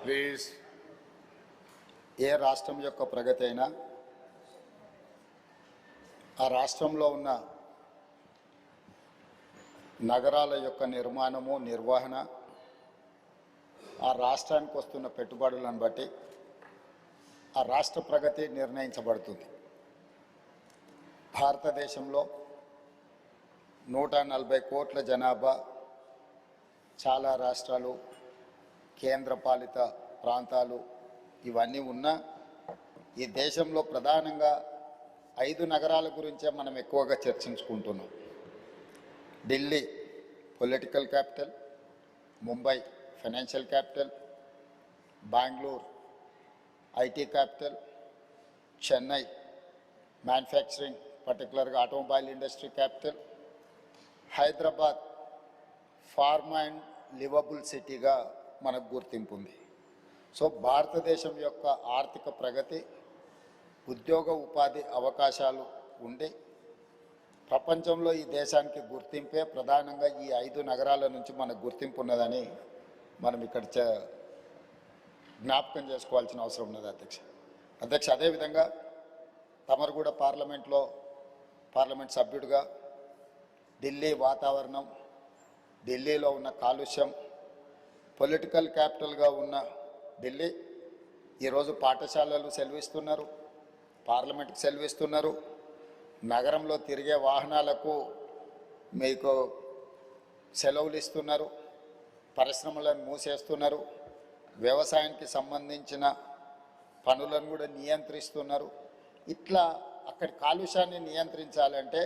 Please. ఏ రాష్ట్రం యొక్క ప్రగతి అయినా ఆ రాష్ట్రంలో ఉన్న నగరాల యొక్క నిర్మాణము, నిర్వహణ, ఆ రాష్ట్రానికి వస్తున్న పెట్టుబడులను బట్టి ఆ రాష్ట్ర ప్రగతి నిర్ణయించబడుతుంది. భారతదేశంలో 140 కోట్ల జనాభా, చాలా రాష్ట్రాలు, కేంద్రపాలిత ప్రాంతాలు ఇవన్నీ ఉన్నా ఈ దేశంలో ప్రధానంగా 5 నగరాల గురించే మనం ఎక్కువగా చర్చించుకుంటున్నాం. Delhi political capital, Mumbai financial capital, Bengaluru IT capital, Chennai manufacturing పర్టికులర్గా automobile industry capital, Hyderabad pharma and liveable సిటీగా మనకు గుర్తింపు ఉంది. సో భారతదేశం యొక్క ఆర్థిక ప్రగతి, ఉద్యోగ ఉపాధి అవకాశాలు ఉండి ప్రపంచంలో ఈ దేశానికి గుర్తింపే ప్రధానంగా ఈ 5 నగరాల నుంచి మనకు గుర్తింపు ఉన్నదని మనం ఇక్కడ జ్ఞాపకం చేసుకోవాల్సిన అవసరం ఉన్నది అధ్యక్ష. అదేవిధంగా తమరు కూడా పార్లమెంట్ సభ్యుడిగా ఢిల్లీ వాతావరణం, ఢిల్లీలో ఉన్న కాలుష్యం, పొలిటికల్ క్యాపిటల్గా ఉన్న ఢిల్లీ ఈరోజు పాఠశాలలు సెలవిస్తున్నారు, పార్లమెంట్కి సెలవిస్తున్నారు, నగరంలో తిరిగే వాహనాలకు మీకు సెలవులు ఇస్తున్నారు, పరిశ్రమలను మూసేస్తున్నారు, వ్యవసాయానికి సంబంధించిన పనులను కూడా నియంత్రిస్తున్నారు. ఇట్లా అక్కడి కాలుష్యాన్ని నియంత్రించాలంటే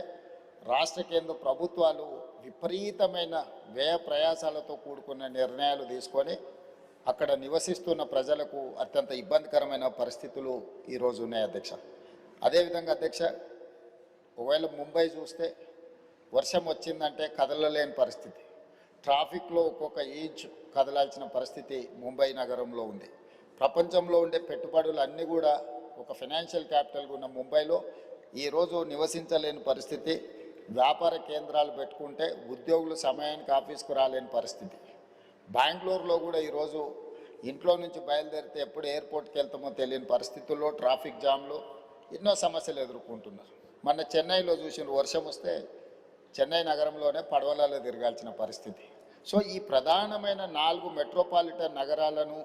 రాష్ట్ర కేంద్ర ప్రభుత్వాలు విపరీతమైన వ్యయ ప్రయాసాలతో కూడుకున్న నిర్ణయాలు తీసుకొని అక్కడ నివసిస్తున్న ప్రజలకు అత్యంత ఇబ్బందికరమైన పరిస్థితులు ఈరోజు ఉన్నాయి అధ్యక్ష. అదేవిధంగా అధ్యక్ష, ఒకవేళ ముంబై చూస్తే వర్షం వచ్చిందంటే కదలలేని పరిస్థితి, ట్రాఫిక్లో ఒక్కొక్క ఇంచ్ కదలాల్సిన పరిస్థితి ముంబై నగరంలో ఉంది. ప్రపంచంలో ఉండే పెట్టుబడులు అన్నీ కూడా ఒక ఫైనాన్షియల్ క్యాపిటల్గా ఉన్న ముంబైలో ఈరోజు నివసించలేని పరిస్థితి. వ్యాపార కేంద్రాలు పెట్టుకుంటే ఉద్యోగులు సమయానికి ఆఫీస్కు రాలేని పరిస్థితి. బెంగళూరులో కూడా ఈరోజు ఇంట్లో నుంచి బయలుదేరితే ఎప్పుడు ఎయిర్పోర్ట్కి వెళ్తామో తెలియని పరిస్థితుల్లో ట్రాఫిక్ జామ్లు ఎన్నో సమస్యలు ఎదుర్కొంటున్నారు. మన చెన్నైలో చూసిన వర్షం వస్తే చెన్నై నగరంలోనే పడవలలో తిరగాల్సిన పరిస్థితి. సో ఈ ప్రధానమైన 4 మెట్రోపాలిటన్ నగరాలను,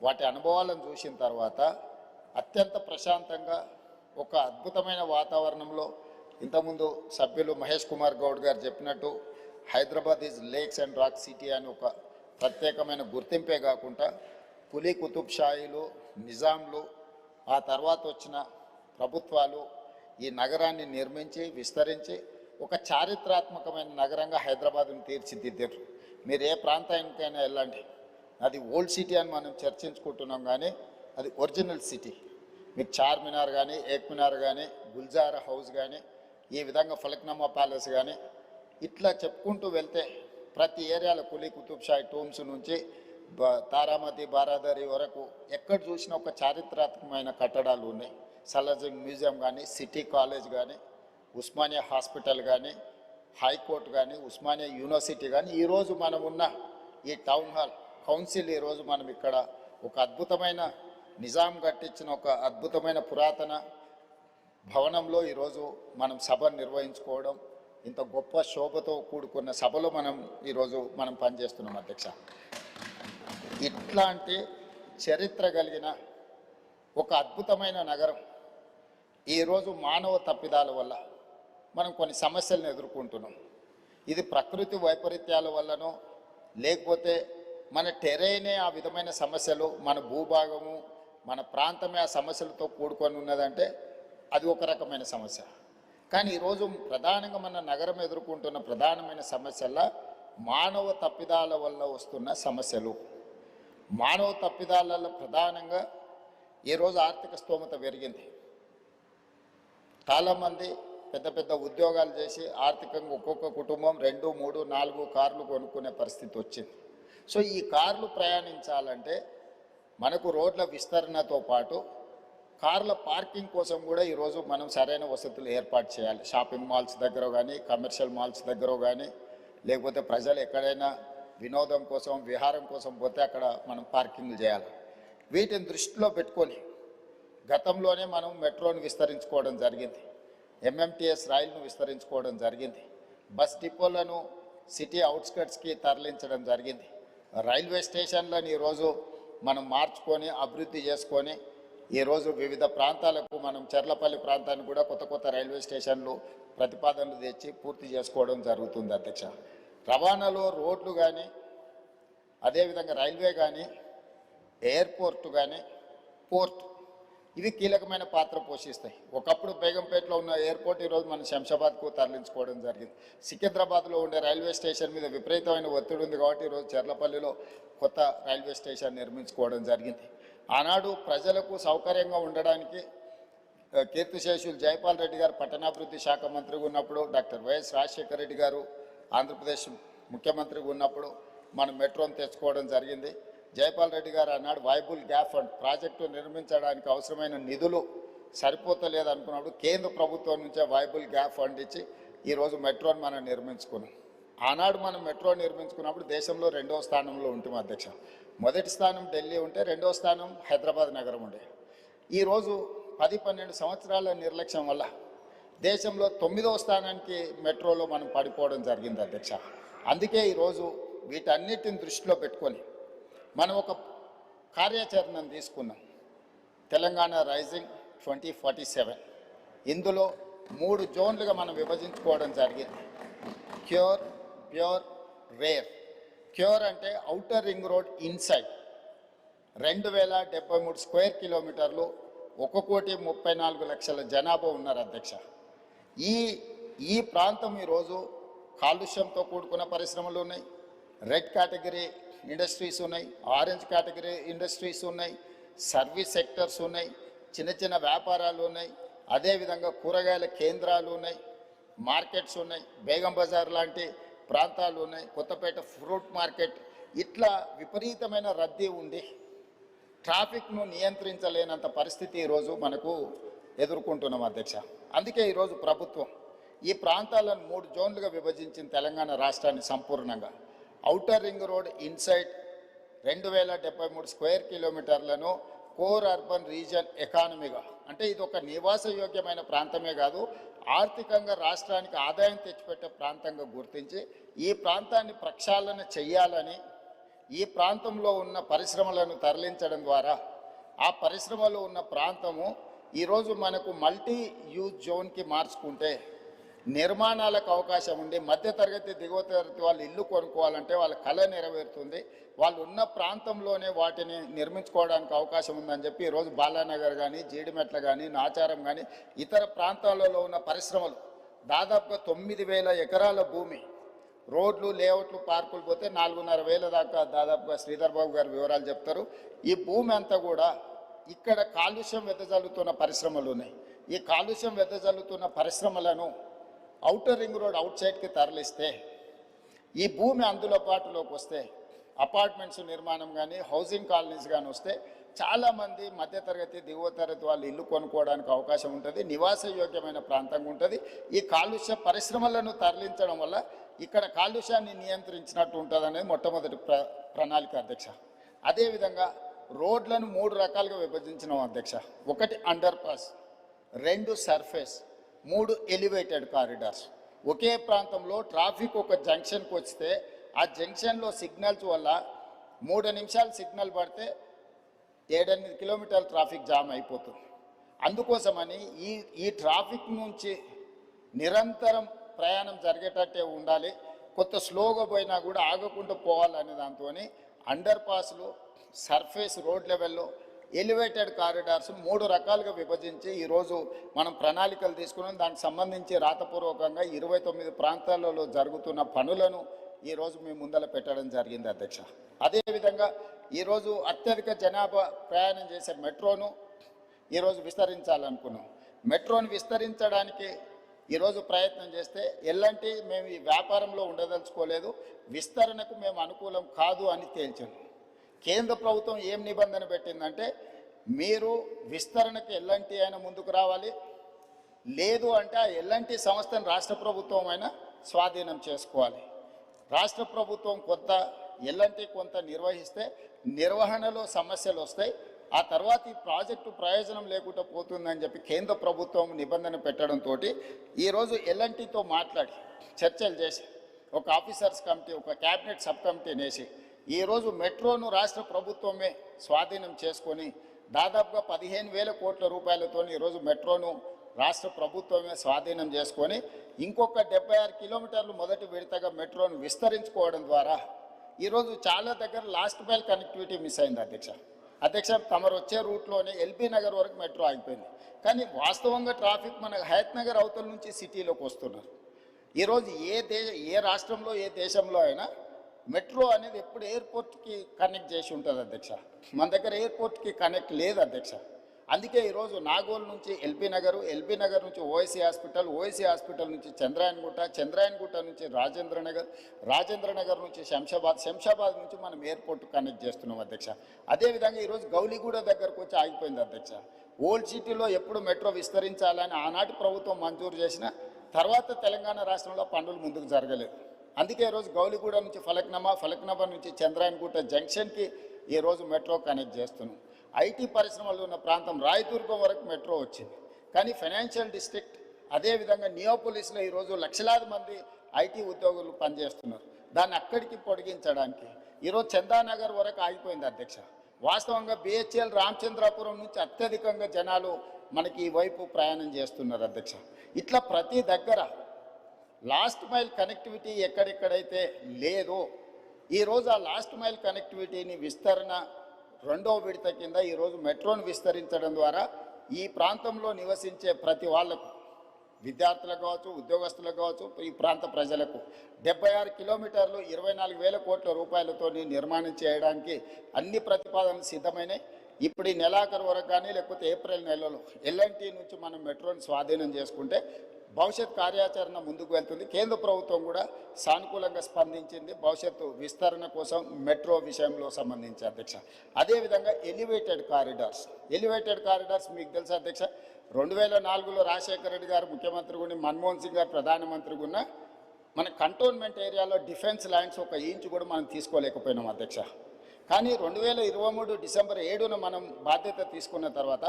వాటి అనుభవాలను చూసిన తర్వాత అత్యంత ప్రశాంతంగా ఒక అద్భుతమైన వాతావరణంలో, ఇంతకుముందు సభ్యులు మహేష్ కుమార్ గౌడ్ గారు చెప్పినట్టు Hyderabad is lakes and rock city అని ఒక ప్రత్యేకమైన గుర్తింపే కాకుండా కులీ కుతుబ్ షాయిలు, నిజాంలు, ఆ తర్వాత వచ్చిన ప్రభుత్వాలు ఈ నగరాన్ని నిర్మించి విస్తరించి ఒక చారిత్రాత్మకమైన నగరంగా హైదరాబాద్ను తీర్చిదిద్దారు. మీరు ఏ ప్రాంతానికైనా వెళ్ళండి, అది ఓల్డ్ సిటీ అని మనం చర్చించుకుంటున్నాం, కానీ అది ఒరిజినల్ సిటీ. మీకు చార్మినార్ కానీ, ఏక్మినార్ కానీ, గుల్జారా హౌస్ కానీ, ఈ విధంగా ఫలక్నామా ప్యాలెస్ కానీ, ఇట్లా చెప్పుకుంటూ వెళ్తే ప్రతి ఏరియాలో కులీ కుతుబ్షాహి టూమ్స్ నుంచి తారామతి బారాదరి వరకు ఎక్కడ చూసినా ఒక చారిత్రాత్మకమైన కట్టడాలు ఉన్నాయి. సలార్జంగ్ మ్యూజియం కానీ, సిటీ కాలేజ్ కానీ, ఉస్మానియా హాస్పిటల్ కానీ, హైకోర్టు కానీ, ఉస్మానియా యూనివర్సిటీ కానీ, ఈరోజు మనం ఉన్న ఈ టౌన్ హాల్ కౌన్సిల్, ఈరోజు మనం ఇక్కడ ఒక అద్భుతమైన నిజాం కట్టించిన ఒక అద్భుతమైన పురాతన భవనంలో ఈరోజు మనం సభ నిర్వహించుకోవడం, ఇంత గొప్ప శోభతో కూడుకున్న సభలో ఈరోజు మనం పనిచేస్తున్నాం అధ్యక్ష. ఇట్లాంటి చరిత్ర కలిగిన ఒక అద్భుతమైన నగరం ఈరోజు మానవ తప్పిదాల వల్ల మనం కొన్ని సమస్యలను ఎదుర్కొంటున్నాం. ఇది ప్రకృతి వైపరీత్యాల వల్లనో లేకపోతే మన టెరైనే ఆ విధమైన సమస్యలు, మన భూభాగము, మన ప్రాంతమే ఆ సమస్యలతో కూడుకొని ఉన్నదంటే అది ఒక రకమైన సమస్య. కానీ ఈరోజు ప్రధానంగా మన నగరం ఎదుర్కొంటున్న ప్రధానమైన సమస్యల మానవ తప్పిదాల వల్ల వస్తున్న సమస్యలు. మానవ తప్పిదాలలో ప్రధానంగా ఈరోజు ఆర్థిక స్తోమత పెరిగింది. చాలామంది పెద్ద పెద్ద ఉద్యోగాలు చేసి ఆర్థికంగా ఒక్కొక్క కుటుంబం 2, 3, 4 కార్లు కొనుక్కునే పరిస్థితి వచ్చింది. సో ఈ కార్లు ప్రయాణించాలంటే మనకు రోడ్ల విస్తరణతో పాటు కార్ల పార్కింగ్ కోసం కూడా ఈరోజు మనం సరైన వసతులు ఏర్పాటు చేయాలి. షాపింగ్ మాల్స్ దగ్గర కానీ, కమర్షియల్ మాల్స్ దగ్గర కానీ, లేకపోతే ప్రజలు ఎక్కడైనా వినోదం కోసం, విహారం కోసం పోతే అక్కడ మనం పార్కింగ్ చేయాలి. వీటిని దృష్టిలో పెట్టుకొని గతంలోనే మనం మెట్రోను విస్తరించుకోవడం జరిగింది, ఎంఎంటీఎస్ రైలును విస్తరించుకోవడం జరిగింది, బస్ డిపోలను సిటీ అవుట్స్కట్స్కి తరలించడం జరిగింది, రైల్వే స్టేషన్లను ఈరోజు మనం మార్చుకొని అభివృద్ధి చేసుకొని ఈరోజు వివిధ ప్రాంతాలకు మనం చర్లపల్లి ప్రాంతాన్ని కూడా కొత్త కొత్త రైల్వే స్టేషన్లు ప్రతిపాదనలు తెచ్చి పూర్తి చేసుకోవడం జరుగుతుంది అధ్యక్ష. రవాణాలో రోడ్లు కానీ, అదేవిధంగా రైల్వే కానీ, ఎయిర్పోర్టు కానీ, పోర్ట్, ఇవి కీలకమైన పాత్ర పోషిస్తాయి. ఒకప్పుడు బేగంపేటలో ఉన్న ఎయిర్పోర్ట్ ఈరోజు మనం శంషాబాద్కు తరలించుకోవడం జరిగింది. సికింద్రాబాద్లో ఉండే రైల్వే స్టేషన్ మీద విపరీతమైన ఒత్తిడి ఉంది కాబట్టి ఈరోజు చర్లపల్లిలో కొత్త రైల్వే స్టేషన్ నిర్మించుకోవడం జరిగింది. ఆనాడు ప్రజలకు సౌకర్యంగా ఉండడానికి కీర్తిశేషులు జైపాల్ రెడ్డి గారు పట్టణాభివృద్ధి శాఖ మంత్రిగా ఉన్నప్పుడు, డాక్టర్ వైఎస్ రాజశేఖర రెడ్డి గారు ఆంధ్రప్రదేశ్ ముఖ్యమంత్రిగా ఉన్నప్పుడు మనం మెట్రోను తెచ్చుకోవడం జరిగింది. జైపాల్ రెడ్డి గారు అన్నాడు వైబుల్ గ్యాప్ ఫండ్ ప్రాజెక్టు నిర్మించడానికి అవసరమైన నిధులు సరిపోతలేదు అనుకున్నప్పుడు కేంద్ర ప్రభుత్వం నుంచే వైబుల్ గ్యాప్ ఫండ్ ఇచ్చి ఈరోజు మెట్రోని మనం నిర్మించుకున్నాం. ఆనాడు మనం మెట్రో నిర్మించుకున్నప్పుడు దేశంలో 2వ స్థానంలో ఉంటాం అధ్యక్ష. మొదటి స్థానం ఢిల్లీ ఉంటే 2వ స్థానం హైదరాబాద్ నగరం ఉండే. ఈరోజు 10-12 సంవత్సరాల నిర్లక్ష్యం వల్ల దేశంలో 9వ స్థానానికి మెట్రోలో మనం పడిపోవడం జరిగింది అధ్యక్ష. అందుకే ఈరోజు వీటన్నిటిని దృష్టిలో పెట్టుకొని మనం ఒక కార్యాచరణను తీసుకున్నాం, తెలంగాణ రైజింగ్ 2047. ఇందులో 3 జోన్లుగా మనం విభజించుకోవడం జరిగింది. Cure, pure, rare. క్యూర్ అంటే outer ring road inside 2073 square కిలోమీటర్లు, 1,34,00,000 జనాభా ఉన్నారు అధ్యక్ష. ఈ ప్రాంతం ఈరోజు కాలుష్యంతో కూడుకున్న పరిశ్రమలు ఉన్నాయి, రెడ్ కేటగిరీ ఇండస్ట్రీస్ ఉన్నాయి, ఆరెంజ్ కేటగిరీ ఇండస్ట్రీస్ ఉన్నాయి, సర్వీస్ సెక్టర్స్ ఉన్నాయి, చిన్న చిన్న వ్యాపారాలు ఉన్నాయి, అదేవిధంగా కూరగాయల కేంద్రాలు ఉన్నాయి, మార్కెట్స్ ఉన్నాయి, బేగం బజార్ లాంటి ప్రాంతాలు ఉన్నాయి, కొత్తపేట ఫ్రూట్ మార్కెట్. ఇట్లా విపరీతమైన రద్దీ ఉండి ట్రాఫిక్ను నియంత్రించలేనంత పరిస్థితి ఈరోజు మనకు ఎదుర్కొంటున్నాం అధ్యక్ష. అందుకే ఈరోజు ప్రభుత్వం ఈ ప్రాంతాలను 3 జోన్లుగా విభజించిన తెలంగాణ రాష్ట్రాన్ని సంపూర్ణంగా. Outer ring road inside 2073 square కిలోమీటర్లను కోర్ అర్బన్ రీజన్ ఎకానమీగా, అంటే ఇది ఒక నివాసయోగ్యమైన ప్రాంతమే కాదు, ఆర్థికంగా రాష్ట్రానికి ఆదాయం తెచ్చిపెట్టే ప్రాంతంగా గుర్తించి ఈ ప్రాంతాన్ని ప్రక్షాళన చెయ్యాలని, ఈ ప్రాంతంలో ఉన్న పరిశ్రమలను తరలించడం ద్వారా ఆ పరిశ్రమలో ఉన్న ప్రాంతము ఈరోజు మనకు మల్టీ యూజ్ జోన్కి మార్చుకుంటే నిర్మాణాలకు అవకాశం ఉండి మధ్యతరగతి దిగువ తరగతి వాళ్ళు ఇల్లు కొనుక్కోవాలంటే వాళ్ళ కళ నెరవేరుతుంది, వాళ్ళు ఉన్న ప్రాంతంలోనే వాటిని నిర్మించుకోవడానికి అవకాశం ఉందని చెప్పి ఈరోజు బాలానగర్ కానీ, జీడిమెట్ల కానీ, నాచారం కానీ ఇతర ప్రాంతాలలో ఉన్న పరిశ్రమలు దాదాపుగా 9,000 ఎకరాల భూమి, రోడ్లు, లేఅవుట్లు, పార్కులు పోతే 4,500 దాకా దాదాపుగా శ్రీధర్ బాబు గారు వివరాలు చెప్తారు. ఈ భూమి అంతా కూడా ఇక్కడ కాలుష్యం వెదజల్లుతున్న పరిశ్రమలు ఉన్నాయి. ఈ కాలుష్యం వెదజల్లుతున్న పరిశ్రమలను ఔటర్ రింగ్ రోడ్ అవుట్ సైడ్కి తరలిస్తే ఈ భూమి అందులో పాటులోకి వస్తే అపార్ట్మెంట్స్ నిర్మాణం కానీ, హౌసింగ్ కాలనీస్ కానీ వస్తే చాలామంది మధ్యతరగతి దిగువ తరగతి వాళ్ళు ఇల్లు కొనుక్కోవడానికి అవకాశం ఉంటుంది, నివాసయోగ్యమైన ప్రాంతంగా ఉంటుంది. ఈ కాలుష్య పరిశ్రమలను తరలించడం వల్ల ఇక్కడ కాలుష్యాన్ని నియంత్రించినట్టు ఉంటుంది అనేది మొట్టమొదటి ప్రణాళిక అధ్యక్ష. అదేవిధంగా రోడ్లను 3 రకాలుగా విభజించినాం అధ్యక్ష. 1 underpass, 2 surface, 3 elevated corridors. ఒకే ప్రాంతంలో ట్రాఫిక్ ఒక జంక్షన్కి వస్తే ఆ జంక్షన్లో సిగ్నల్స్ వల్ల 3 నిమిషాలు సిగ్నల్ పడితే 7-8 కిలోమీటర్ల ట్రాఫిక్ జామ్ అయిపోతుంది. అందుకోసమని ఈ ట్రాఫిక్ నుంచి నిరంతరం ప్రయాణం జరిగేటట్టే ఉండాలి, కొత్త స్లోగా పోయినా కూడా ఆగకుండా పోవాలనే దాంతో అండర్ పాస్లు, సర్ఫేస్ రోడ్ లెవెల్లో, ఎలివేటెడ్ కారిడార్స్ 3 రకాలుగా విభజించి ఈరోజు మనం ప్రణాళికలు తీసుకున్నాం. దానికి సంబంధించి రాతపూర్వకంగా 29 ప్రాంతాలలో జరుగుతున్న పనులను ఈరోజు మీ ముందర పెట్టడం జరిగింది అధ్యక్ష. అదేవిధంగా ఈరోజు అత్యధిక జనాభా ప్రయాణం చేసే మెట్రోను ఈరోజు విస్తరించాలనుకున్నాం. మెట్రోను విస్తరించడానికి ఈరోజు ప్రయత్నం చేస్తే ఎల్లంటి మేము ఈ వ్యాపారంలో ఉండదలుచుకోలేదు, విస్తరణకు మేము అనుకూలం కాదు అని తేల్చాం. కేంద్ర ప్రభుత్వం ఏం నిబంధన పెట్టిందంటే మీరు విస్తరణకు ఎల్లంటి అయినా ముందుకు రావాలి, లేదు అంటే ఆ ఎల్లంటి సంస్థను రాష్ట్ర ప్రభుత్వం అయినా స్వాధీనం చేసుకోవాలి. రాష్ట్ర ప్రభుత్వం కొంత, ఎల్లంటి కొంత నిర్వహిస్తే నిర్వహణలో సమస్యలు వస్తాయి, ఆ తర్వాత ఈ ప్రాజెక్టు ప్రయోజనం లేకుండా పోతుందని చెప్పి కేంద్ర ప్రభుత్వం నిబంధన పెట్టడంతో ఈరోజు ఎల్ఎన్టీతో మాట్లాడి చర్చలు చేసి ఒక ఆఫీసర్స్ కమిటీ, ఒక క్యాబినెట్ సబ్ కమిటీని వేసి ఈరోజు మెట్రోను రాష్ట్ర ప్రభుత్వమే స్వాధీనం చేసుకొని దాదాపుగా 15,000 కోట్ల రూపాయలతో ఈరోజు మెట్రోను రాష్ట్ర ప్రభుత్వమే స్వాధీనం చేసుకొని ఇంకొక 76 కిలోమీటర్లు మొదటి విడతగా మెట్రోను విస్తరించుకోవడం ద్వారా ఈరోజు చాలా దగ్గర లాస్ట్ మైల్ కనెక్టివిటీ మిస్ అయింది అధ్యక్ష. తమరు వచ్చే రూట్లోనే ఎల్బీ నగర్ వరకు మెట్రో ఆగిపోయింది. కానీ వాస్తవంగా ట్రాఫిక్ మన హయత్ నగర్ అవతల నుంచి సిటీలోకి వస్తున్నారు. ఈరోజు ఏ రాష్ట్రంలో ఏ దేశంలో అయినా మెట్రో అనేది ఎప్పుడు ఎయిర్పోర్ట్కి కనెక్ట్ చేసి ఉంటుంది అధ్యక్ష. మన దగ్గర ఎయిర్పోర్ట్కి కనెక్ట్ లేదు అధ్యక్ష. అందుకే ఈరోజు నాగోల్ నుంచి ఎల్బీ నగర్ నుంచి ఓఎస్సీ హాస్పిటల్ నుంచి చంద్రాయన్గుట్ట నుంచి రాజేంద్ర నగర్ నుంచి శంషాబాద్ నుంచి మనం ఎయిర్పోర్ట్ కనెక్ట్ చేస్తున్నాం అధ్యక్ష. అదేవిధంగా ఈరోజు గౌలిగూడ దగ్గరకు వచ్చి ఆగిపోయింది అధ్యక్ష. ఓల్డ్ సిటీలో ఎప్పుడు మెట్రో విస్తరించాలని ఆనాటి ప్రభుత్వం మంజూరు చేసిన తర్వాత తెలంగాణ రాష్ట్రంలో పనులు ముందుకు జరగలేదు. అందుకే ఈరోజు గౌలిగూడ నుంచి ఫలక్నామా నుంచి చంద్రాయన్గుట్ట జంక్షన్కి ఈరోజు మెట్రో కనెక్ట్ చేస్తున్నాం. ఐటీ పరిశ్రమలు ఉన్న ప్రాంతం రాయదుర్గం వరకు మెట్రో వచ్చింది. కానీ ఫైనాన్షియల్ డిస్ట్రిక్ట్ అదేవిధంగా నియోపోలిస్లో ఈరోజు లక్షలాది మంది ఐటీ ఉద్యోగులు పనిచేస్తున్నారు. దాన్ని అక్కడికి పొడిగించడానికి ఈరోజు చందానగర్ వరకు ఆగిపోయింది అధ్యక్ష. వాస్తవంగా బిహెచ్ఎల్ రామచంద్రాపురం నుంచి అత్యధికంగా జనాలు మనకి ఈ వైపు ప్రయాణం చేస్తున్నారు అధ్యక్ష. ఇట్లా ప్రతి దగ్గర లాస్ట్ మైల్ కనెక్టివిటీ ఎక్కడెక్కడైతే లేదో ఈరోజు ఆ లాస్ట్ మైల్ కనెక్టివిటీని విస్తరణ రెండో విడత కింద ఈరోజు మెట్రోను విస్తరించడం ద్వారా ఈ ప్రాంతంలో నివసించే ప్రతి వాళ్లకు, విద్యార్థులకు కావచ్చు, ఉద్యోగస్తులకు కావచ్చు, ఈ ప్రాంత ప్రజలకు 76 కిలోమీటర్లు 24,000 కోట్ల రూపాయలతో నిర్మాణం చేయడానికి అన్ని ప్రతిపాదనలు సిద్ధమైనాయి. ఇప్పుడు ఈ నెలాఖరు వరకు కానీ లేకపోతే ఏప్రిల్ నెలలో ఎల్ఎన్టీ నుంచి మనం మెట్రోని స్వాధీనం చేసుకుంటే భవిష్యత్ కార్యాచరణ ముందుకు వెళ్తుంది. కేంద్ర ప్రభుత్వం కూడా సానుకూలంగా స్పందించింది భవిష్యత్తు విస్తరణ కోసం మెట్రో విషయంలో సంబంధించి అధ్యక్ష. అదేవిధంగా ఎలివేటెడ్ కారిడార్స్ మీకు తెలుసు అధ్యక్ష. 2004లో రాజశేఖర రెడ్డి గారు ముఖ్యమంత్రి గుని, మన్మోహన్ సింగ్ గారు ప్రధానమంత్రి గున్న మన కంటోన్మెంట్ ఏరియాలో డిఫెన్స్ ల్యాండ్స్ 1 ఇంచు కూడా మనం తీసుకోలేకపోయినాం అధ్యక్ష. కానీ 2023 డిసెంబర్ 7న మనం బాధ్యత తీసుకున్న తర్వాత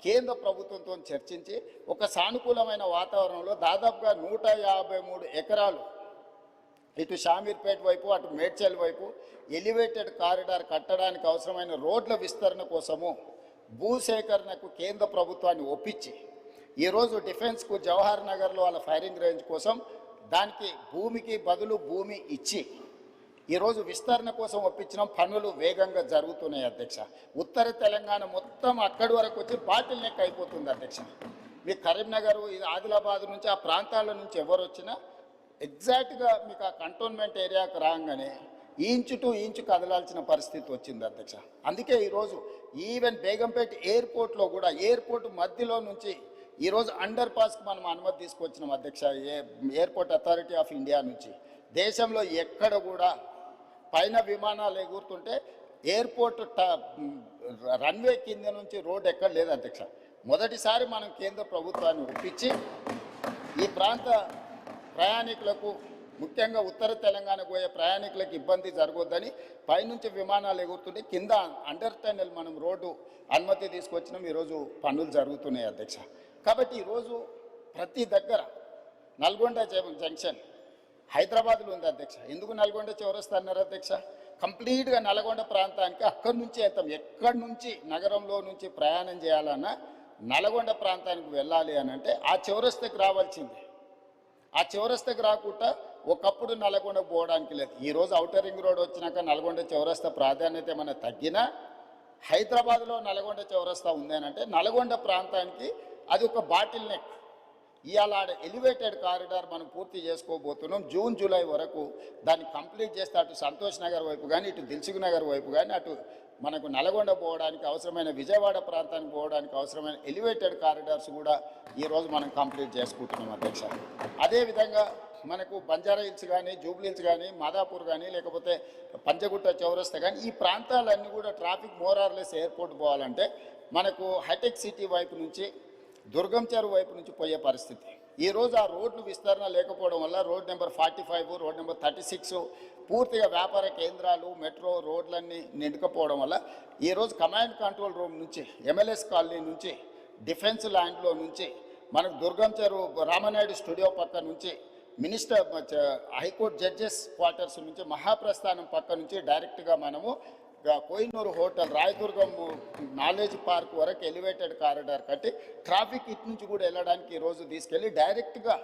కేంద్ర ప్రభుత్వంతో చర్చించి ఒక సానుకూలమైన వాతావరణంలో దాదాపుగా 153 ఎకరాలు ఇటు షామీర్పేట వైపు అటు మేడ్చల్ వైపు ఎలివేటెడ్ కారిడార్ కట్టడానికి అవసరమైన రోడ్ల విస్తరణ కోసము భూసేకరణకు కేంద్ర ప్రభుత్వాన్ని ఒప్పించి ఈరోజు డిఫెన్స్కు జవహర్ నగర్లో వాళ్ళ ఫైరింగ్ రేంజ్ కోసం దానికి భూమికి బదులు భూమి ఇచ్చి ఈరోజు విస్తరణ కోసం ఒప్పించిన పనులు వేగంగా జరుగుతున్నాయి అధ్యక్ష. ఉత్తర తెలంగాణ మొత్తం అక్కడి వరకు వచ్చి బాటిల్ నెక్ అయిపోతుంది అధ్యక్ష. మీ కరీంనగర్, ఆదిలాబాద్ నుంచి ఆ ప్రాంతాల నుంచి ఎవరు వచ్చినా ఎగ్జాక్ట్గా మీకు ఆ కంటోన్మెంట్ ఏరియాకు రాగానే ఇంచు టు ఇంచు కదలాల్సిన పరిస్థితి వచ్చింది అధ్యక్ష. అందుకే ఈరోజు ఈవెన్ బేగంపేట ఎయిర్పోర్ట్లో కూడా ఎయిర్పోర్ట్ మధ్యలో నుంచి ఈరోజు అండర్ పాస్కి మనం అనుమతి తీసుకొచ్చినాం అధ్యక్ష. ఎయిర్పోర్ట్ అథారిటీ ఆఫ్ ఇండియా నుంచి దేశంలో ఎక్కడ కూడా పైన విమానాలు ఎగురుతుంటే ఎయిర్పోర్ట్ రన్వే కింద నుంచి రోడ్ ఎక్కడ లేదు అధ్యక్ష. మొదటిసారి మనం కేంద్ర ప్రభుత్వాన్ని ఒప్పించి ఈ ప్రాంత ప్రయాణికులకు, ముఖ్యంగా ఉత్తర తెలంగాణకు పోయే ప్రయాణికులకు ఇబ్బంది జరగొద్దని పైనుంచి విమానాలు ఎగురుతుంటే కింద అండర్ టన్నెల్ మనం రోడ్డు అనుమతి తీసుకొచ్చినాం. ఈరోజు పనులు జరుగుతున్నాయి అధ్యక్ష. కాబట్టి ఈరోజు ప్రతి దగ్గర నల్గొండ జంక్షన్ హైదరాబాద్లో ఉంది అధ్యక్ష. ఎందుకు నల్గొండ చౌరస్తా అన్నారు అధ్యక్ష? కంప్లీట్గా నల్గొండ ప్రాంతానికి అక్కడి నుంచి వెళ్తాం. ఎక్కడి నుంచి నగరంలో నుంచి ప్రయాణం చేయాలన్నా నల్గొండ ప్రాంతానికి వెళ్ళాలి అని అంటే ఆ చౌరస్తాకి రావాల్సిందే. ఆ చౌరస్తాకి రాకుండా ఒకప్పుడు నల్గొండ పోవడానికి లేదు. ఈరోజు ఔటర్ రింగ్ రోడ్ వచ్చినాక నల్గొండ చౌరస్తా ప్రాధాన్యత ఏమైనా తగ్గినా హైదరాబాద్లో నల్గొండ చౌరస్తా ఉంది అని అంటే నల్గొండ ప్రాంతానికి అది ఒక బాటిల్ నెక్. ఇవాళ ఎలివేటెడ్ కారిడార్ మనం పూర్తి చేసుకోబోతున్నాం. జూన్ జూలై వరకు దాన్ని కంప్లీట్ చేస్తే అటు సంతోష్ నగర్ వైపు కానీ ఇటు దిల్సుఖ్ నగర్ వైపు కానీ అటు మనకు నల్గొండ పోవడానికి అవసరమైన విజయవాడ ప్రాంతానికి పోవడానికి అవసరమైన ఎలివేటెడ్ కారిడార్స్ కూడా ఈరోజు మనం కంప్లీట్ చేసుకుంటున్నాం అధ్యక్ష. అదేవిధంగా మనకు బంజారా హిల్స్ కానీ, జూబ్లీ హిల్స్ కానీ, మాదాపూర్ కానీ, లేకపోతే పంజగుట్ట చౌరస్తా కానీ ఈ ప్రాంతాలన్నీ కూడా ట్రాఫిక్ మోరార్లెస్ ఎయిర్పోర్ట్ పోవాలంటే మనకు హైటెక్ సిటీ వైపు నుంచి, దుర్గం చెరువు వైపు నుంచి పోయే పరిస్థితి. ఈరోజు ఆ రోడ్లు విస్తరణ లేకపోవడం వల్ల రోడ్ నెంబర్ 45, రోడ్ నెంబర్ 36, పూర్తిగా వ్యాపార కేంద్రాలు మెట్రో రోడ్లన్నీ నిండుకపోవడం వల్ల ఈరోజు కమాండ్ కంట్రోల్ రూమ్ నుంచి MLS కాలనీ నుంచి డిఫెన్స్ ల్యాండ్లో నుంచి మనకు దుర్గం చెరువు రామనాయుడు స్టూడియో పక్క నుంచి మినిస్టర్ హైకోర్టు జడ్జెస్ క్వార్టర్స్ నుంచి మహాప్రస్థానం పక్క నుంచి డైరెక్ట్గా మనము Kohinoor hotel Rayadurgam knowledge park వరకు ఎలివేటెడ్ కారిడార్ కట్టి ట్రాఫిక్ ఇటు నుంచి కూడా వెళ్ళడానికి ఈరోజు తీసుకెళ్ళి డైరెక్ట్గా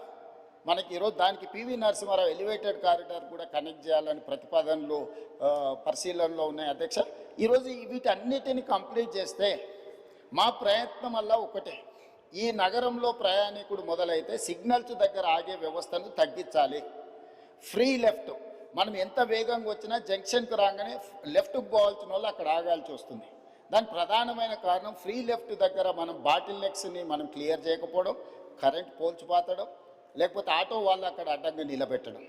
మనకి ఈరోజు దానికి పివి నరసింహారావు ఎలివేటెడ్ కారిడార్ కూడా కనెక్ట్ చేయాలని ప్రతిపాదనలు పరిశీలనలో ఉన్నాయి అధ్యక్ష. ఈరోజు వీటన్నిటిని కంప్లీట్ చేస్తే మా ప్రయత్నం వల్ల ఒకటే, ఈ నగరంలో ప్రయాణికుడు మొదలైతే సిగ్నల్స్ దగ్గర ఆగే వ్యవస్థను తగ్గించాలి. ఫ్రీ లెఫ్ట్ మనం ఎంత వేగంగా వచ్చినా జంక్షన్కి రాగానే లెఫ్ట్కి పోవాల్సిన వాళ్ళు అక్కడ ఆగాల్సి వస్తుంది. దానికి ప్రధానమైన కారణం ఫ్రీ లెఫ్ట్ దగ్గర మనం బాటిల్ నెక్స్ని మనం క్లియర్ చేయకపోవడం, కరెంట్ పోల్చి పాతడం, లేకపోతే ఆటో వాళ్ళు అక్కడ అడ్డంగా నిలబెట్టడం.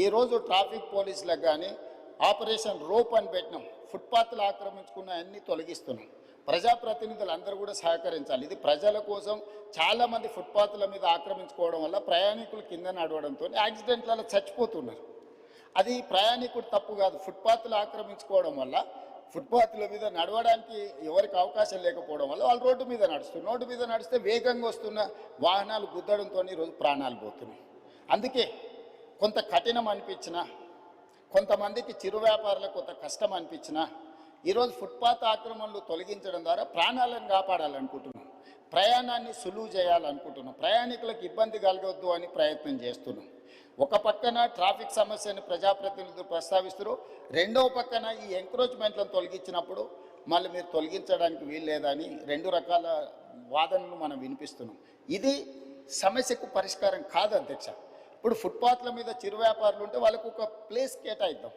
ఈరోజు ట్రాఫిక్ పోలీసులకు కానీ ఆపరేషన్ రోప్ అని పెట్టినాం, ఫుట్పాత్లు ఆక్రమించుకున్న అన్నీ తొలగిస్తున్నాం. ప్రజాప్రతినిధులు అందరూ కూడా సహకరించాలి. ఇది ప్రజల కోసం. చాలామంది ఫుట్పాత్ల మీద ఆక్రమించుకోవడం వల్ల ప్రయాణికులు కింద నడవడంతో యాక్సిడెంట్లలో చచ్చిపోతున్నారు. అది ప్రయాణికుడు తప్పు కాదు. ఫుట్పాత్లు ఆక్రమించుకోవడం వల్ల ఫుట్పాత్ల మీద నడవడానికి ఎవరికి అవకాశం లేకపోవడం వల్ల వాళ్ళు రోడ్డు మీద నడుస్తున్నారు. రోడ్డు మీద నడిస్తే వేగంగా వస్తున్న వాహనాలు గుద్దడంతో ఈరోజు ప్రాణాలు పోతున్నాయి. అందుకే కొంత కఠినం అనిపించినా, కొంతమందికి చిరు వ్యాపారులకు కొంత కష్టం అనిపించినా ఈరోజు ఫుట్పాత్ ఆక్రమణలు తొలగించడం ద్వారా ప్రాణాలను కాపాడాలనుకుంటున్నాం, ప్రయాణాన్ని సులువు చేయాలనుకుంటున్నాం, ప్రయాణికులకు ఇబ్బంది కలగొద్దు అని ప్రయత్నం చేస్తున్నాం. ఒక పక్కన ట్రాఫిక్ సమస్యను ప్రజాప్రతినిధులు ప్రస్తావిస్తారు, రెండవ పక్కన ఈ ఎంక్రోచ్మెంట్లను తొలగించినప్పుడు మళ్ళీ మీరు తొలగించడానికి వీలు లేదని రెండు రకాల వాదనలు మనం వినిపిస్తున్నాం. ఇది సమస్యకు పరిష్కారం కాదు అధ్యక్ష. ఇప్పుడు ఫుట్పాత్ల మీద చిరు వ్యాపారులు ఉంటే వాళ్ళకు ఒక ప్లేస్ కేటాయిద్దాం.